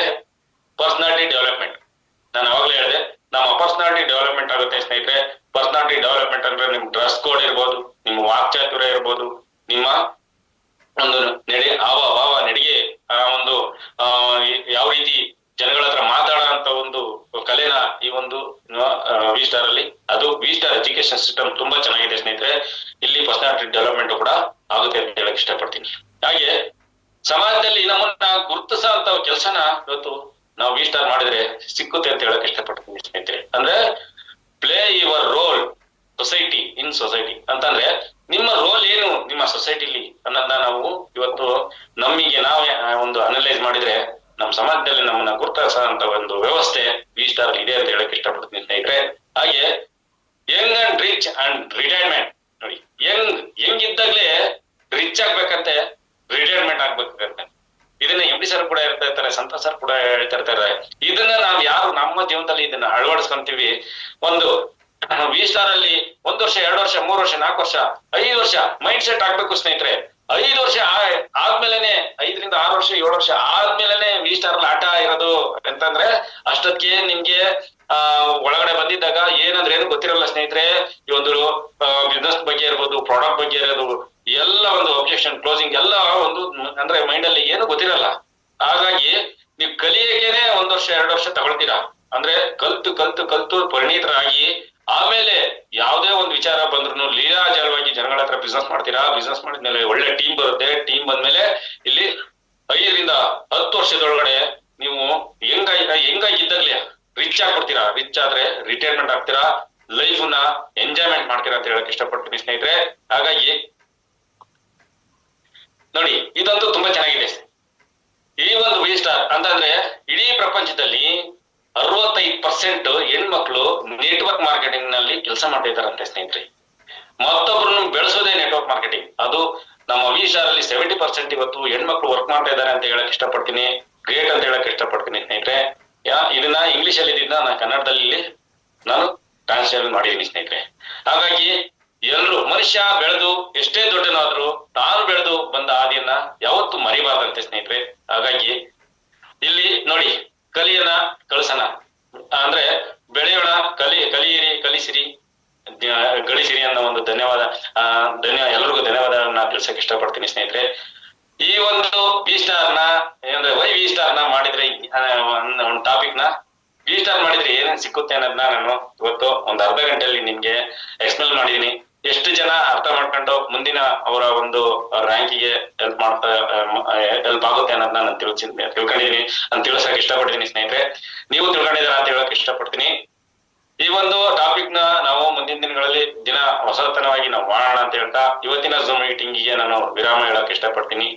ಪರ್ಸನಾಲಿಟಿ ಡೆವಲಪ್ಮೆಂಟ್ ನಾನು ಅವಾಗಲೇ ಹೇಳಿದೆ, ನಮ್ಮ ಪರ್ಸನಾಲಿಟಿ ಡೆವಲಪ್ಮೆಂಟ್ ಆಗುತ್ತೆ ಸ್ನೇಹಿತರೆ. ಪರ್ಸನಾಲಿಟಿ ಡೆವಲಪ್ಮೆಂಟ್ ಅಂದ್ರೆ ನಿಮ್ ಡ್ರೆಸ್ ಕೋಡ್ ಇರ್ಬೋದು, ನಿಮ್ಮ ವಾಕ್ಚಾತುರ್ಯ ಇರ್ಬೋದು, ನಿಮ್ಮ ಒಂದು ಭಾವ ನಡಿಗೆ, ಒಂದು ಯಾವ ರೀತಿ ಜನಗಳ ಹತ್ರ ಮಾತಾಡೋ ಅಂತ ಒಂದು ಕಲೆನ ಈ ಒಂದು V-Star ಅಲ್ಲಿ, ಅದು V-Star ಎಜುಕೇಶನ್ ಸಿಸ್ಟಮ್ ತುಂಬಾ ಚೆನ್ನಾಗಿದೆ ಸ್ನೇಹಿತರೆ. ಇಲ್ಲಿ ಪರ್ಸನಾಲಿಟಿ ಡೆವಲಪ್ಮೆಂಟ್ ಕೂಡ ಆಗುತ್ತೆ ಅಂತ ಹೇಳಕ್ ಇಷ್ಟಪಡ್ತೀನಿ. ಹಾಗೆ ಸಮಾಜದಲ್ಲಿ ನಮ್ಮನ್ನ ಗುರುತಿಸೋ ಅಂತ ಕೆಲಸನ ಇವತ್ತು ನಾವು V-Star ಮಾಡಿದ್ರೆ ಸಿಕ್ಕುತ್ತೆ ಅಂತ ಹೇಳಕ್ ಇಷ್ಟಪಡ್ತೀನಿ ಸ್ನೇಹಿತರೆ. ಅಂದ್ರೆ play your role in society ಅಂತಂದ್ರೆ ನಿಮ್ಮ ರೋಲ್ ಏನು ನಿಮ್ಮ ಸೊಸೈಟಿಲಿ ಅನ್ನೋದನ್ನ ನಾವು ಇವತ್ತು ನಮಗೆ ನಾವೇ ಒಂದು ಅನಲೈಸ್ ಮಾಡಿದ್ರೆ ನಮ್ಮ ಸಮಾಜದಲ್ಲಿ ನಮ್ಮನ್ನ ಗುರುತಿಸೋ ಅಂತ ಒಂದು ವ್ಯವಸ್ಥೆ V-Star ಇದೆ ಅಂತ ಹೇಳಕ್ ಇಷ್ಟಪಡ್ತೀನಿ ಸ್ನೇಹಿತರೆ. ಹಾಗೆ Young and rich and retirement ನೋಡಿ, ಹೆಂಗಿದ್ದಾಗ್ಲೇ ರಿಚ್ ಆಗ್ಬೇಕಂತೆ, ರಿಟೈರ್ಮೆಂಟ್ ಆಗ್ಬೇಕಂತೆ. ಇದನ್ನ MD ಸರ್ ಕೂಡ ಹೇಳ್ತಾ ಇರ್ತಾರೆ, ಸಂತ ಸರ್ ಕೂಡ ಹೇಳ್ತಾ ಇರ್ತಾರೆ. ಇದನ್ನ ನಾವ್ ಯಾರು ನಮ್ಮ ಜೀವನದಲ್ಲಿ ಇದನ್ನ ಅಳವಡಿಸ್ಕೊಂತೀವಿ, ಒಂದು V-Star ಅಲ್ಲಿ 1 ವರ್ಷ 2 ವರ್ಷ 3 ವರ್ಷ 4 ವರ್ಷ 5 ವರ್ಷ ಮೈಂಡ್ ಸೆಟ್ ಆಗ್ಬೇಕು ಸ್ನೇಹಿತರೆ. 5 ವರ್ಷ ಆದ್ಮೇಲೆನೆ 5 ರಿಂದ 6 ವರ್ಷ 7 ವರ್ಷ ಆದ್ಮೇಲೆನೆ V-Star ಅಲ್ಲಿ ಆಟ ಇರೋದು ಅಂತಂದ್ರೆ ಅಷ್ಟೊತ್ತಿಗೆ ನಿಮ್ಗೆ ಒಳಗಡೆ ಬಂದಿದ್ದಾಗ ಏನಂದ್ರೆ ಏನು ಗೊತ್ತಿರಲ್ಲ ಸ್ನೇಹಿತರೆ. ಈ ಒಂದು ಬಿಸ್ನೆಸ್ ಬಗ್ಗೆ ಇರ್ಬೋದು, ಪ್ರಾಡಕ್ಟ್ ಬಗ್ಗೆ ಇರೋದು ಎಲ್ಲ ಒಂದು ಅಬ್ಜೆಕ್ಷನ್ ಕ್ಲೋಸಿಂಗ್ ಎಲ್ಲ ಒಂದು ಅಂದ್ರೆ ಮೈಂಡ್ ಅಲ್ಲಿ ಏನು ಗೊತ್ತಿರಲ್ಲ. ಹಾಗಾಗಿ ನೀವು ಕಲಿಯಕೇನೆ 1 ವರ್ಷ 2 ವರ್ಷ ತಗೊಳ್ತೀರಾ. ಅಂದ್ರೆ ಕಲ್ತು ಪರಿಣಿತರಾಗಿ ಆಮೇಲೆ ಯಾವುದೇ ಒಂದು ವಿಚಾರ ಬಂದ್ರು ಲೀಲಾಜಾಲವಾಗಿ ಜನಗಳ ಹತ್ರ ಬಿಸ್ನೆಸ್ ಮಾಡ್ತೀರಾ. ಬಿಸ್ನೆಸ್ ಮಾಡಿದ್ಮೇಲೆ ಒಳ್ಳೆ ಟೀಮ್ ಬರುತ್ತೆ. ಟೀಮ್ ಬಂದ್ಮೇಲೆ ಇಲ್ಲಿ 5 ರಿಂದ 10 ವರ್ಷದೊಳಗಡೆ ನೀವು ಹೆಂಗಾಗಿದ್ದಾಗ್ಲೇ ರಿಚ್ ಆಗ್ಬಿಡ್ತೀರಾ. ರಿಚ್ ಆದ್ರೆ ರಿಟೈರ್ಮೆಂಟ್ ಆಗ್ತೀರಾ, ಲೈಫ್ ನ ಎಂಜಾಯ್ಮೆಂಟ್ ಮಾಡ್ತೀರಾ ಅಂತ ಹೇಳಕ್ ಇಷ್ಟಪಡ್ತೀನಿ ಸ್ನೇಹಿತರೆ. ಹಾಗಾಗಿ ನೋಡಿ, ಇದಂತೂ ತುಂಬಾ ಚೆನ್ನಾಗಿದೆ. ಈ ಒಂದು V-Star ಅಂತಂದ್ರೆ ಇಡೀ ಪ್ರಪಂಚದಲ್ಲಿ 65% ಹೆಣ್ಮಕ್ಳು ನೆಟ್ವರ್ಕ್ ಮಾರ್ಕೆಟಿಂಗ್ ನಲ್ಲಿ ಕೆಲಸ ಮಾಡ್ತಾ ಇದ್ದಾರಂತೆ ಸ್ನೇಹಿತರೆ. ಮತ್ತೊಬ್ಬರನ್ನು ಬೆಳೆಸೋದೇ ನೆಟ್ವರ್ಕ್ ಮಾರ್ಕೆಟಿಂಗ್. ಅದು ನಮ್ಮ V-Star ಅಲ್ಲಿ 70% ಇವತ್ತು ಹೆಣ್ಮಕ್ಳು ವರ್ಕ್ ಮಾಡ್ತಾ ಇದ್ದಾರೆ ಅಂತ ಹೇಳಕ್ ಇಷ್ಟಪಡ್ತೀನಿ. ಗ್ರೇಟ್ ಅಂತ ಹೇಳಕ್ ಇಷ್ಟಪಡ್ತೀನಿ ಸ್ನೇಹಿತರೆ. ಇದನ್ನ ಇಂಗ್ಲಿಷ್ ಅಲ್ಲಿ ಇದನ್ನ ನಾನು ಕನ್ನಡದಲ್ಲಿ ನಾನು ಟ್ರಾನ್ಸ್ಲೇಟ್ ಮಾಡಿದೀನಿ ಸ್ನೇಹಿತರೆ. ಹಾಗಾಗಿ ಎಲ್ರು ಮನುಷ್ಯ ಬೆಳೆದು ಎಷ್ಟೇ ದೊಡ್ಡನಾದ್ರೂ ತಾನು ಬೆಳೆದು ಬಂದ ಹಾದಿಯನ್ನ ಯಾವತ್ತೂ ಮರಿಬಾರ್ದಂತೆ ಸ್ನೇಹಿತರೆ. ಹಾಗಾಗಿ ಇಲ್ಲಿ ನೋಡಿ, ಕಲಿಯನ ಕಳಸನ ಅಂದ್ರೆ ಬೆಳೆಯೋಣ, ಕಲಿಯಿರಿ, ಕಲಿಸಿರಿ, ಗಳಿಸಿರಿ ಅನ್ನೋ ಒಂದು ಎಲ್ರಿಗೂ ಧನ್ಯವಾದಗಳನ್ನ ತಿಳಿಸಕ್ ಇಷ್ಟಪಡ್ತೀನಿ ಸ್ನೇಹಿತರೆ. ಈ ಒಂದು V-Star ನ ಅಂದ್ರೆ V-Star ನ ಮಾಡಿದ್ರೆ ಒಂದು ಟಾಪಿಕ್ ನ V-Star ಮಾಡಿದ್ರೆ ಏನೇನ್ ಸಿಕ್ಕುತ್ತೆ ಅನ್ನೋದನ್ನ ನಾನು ಇವತ್ತು ಒಂದು ಅರ್ಧ ಗಂಟೆಯಲ್ಲಿ ನಿಮ್ಗೆ ಎಕ್ಸ್ಪ್ಲೇನ್ ಮಾಡಿದೀನಿ. ಎಷ್ಟು ಜನ ಅರ್ಥ ಮಾಡ್ಕೊಂಡು ಮುಂದಿನ ಅವರ ಒಂದು ರ್ಯಾಂಕಿಗೆ ಹೆಲ್ಪ್ ಆಗುತ್ತೆ ಅನ್ನೋದನ್ನ ನಾನು ತಿಳ್ಕೊಂಡಿದೀನಿ, ನಾನು ತಿಳ್ಸಕ್ ಇಷ್ಟಪಡ್ತೀನಿ ಸ್ನೇಹಿತರೆ. ನೀವು ತಿಳ್ಕೊಂಡಿದ್ದೀರಾ ಅಂತ ಹೇಳಕ್ ಇಷ್ಟಪಡ್ತೀನಿ. ಈ ಒಂದು ಟಾಪಿಕ್ ನ ನಾವು ಮುಂದಿನ ದಿನಗಳಲ್ಲಿ ಹೊಸತನವಾಗಿ ನಾವು ಮಾಡೋಣ ಅಂತ ಹೇಳ್ತಾ ಇವತ್ತಿನ ಝೂಮ್ ಮೀಟಿಂಗಿಗೆ ನಾನು ವಿರಾಮ ಹೇಳಕ್ ಇಷ್ಟಪಡ್ತೀನಿ.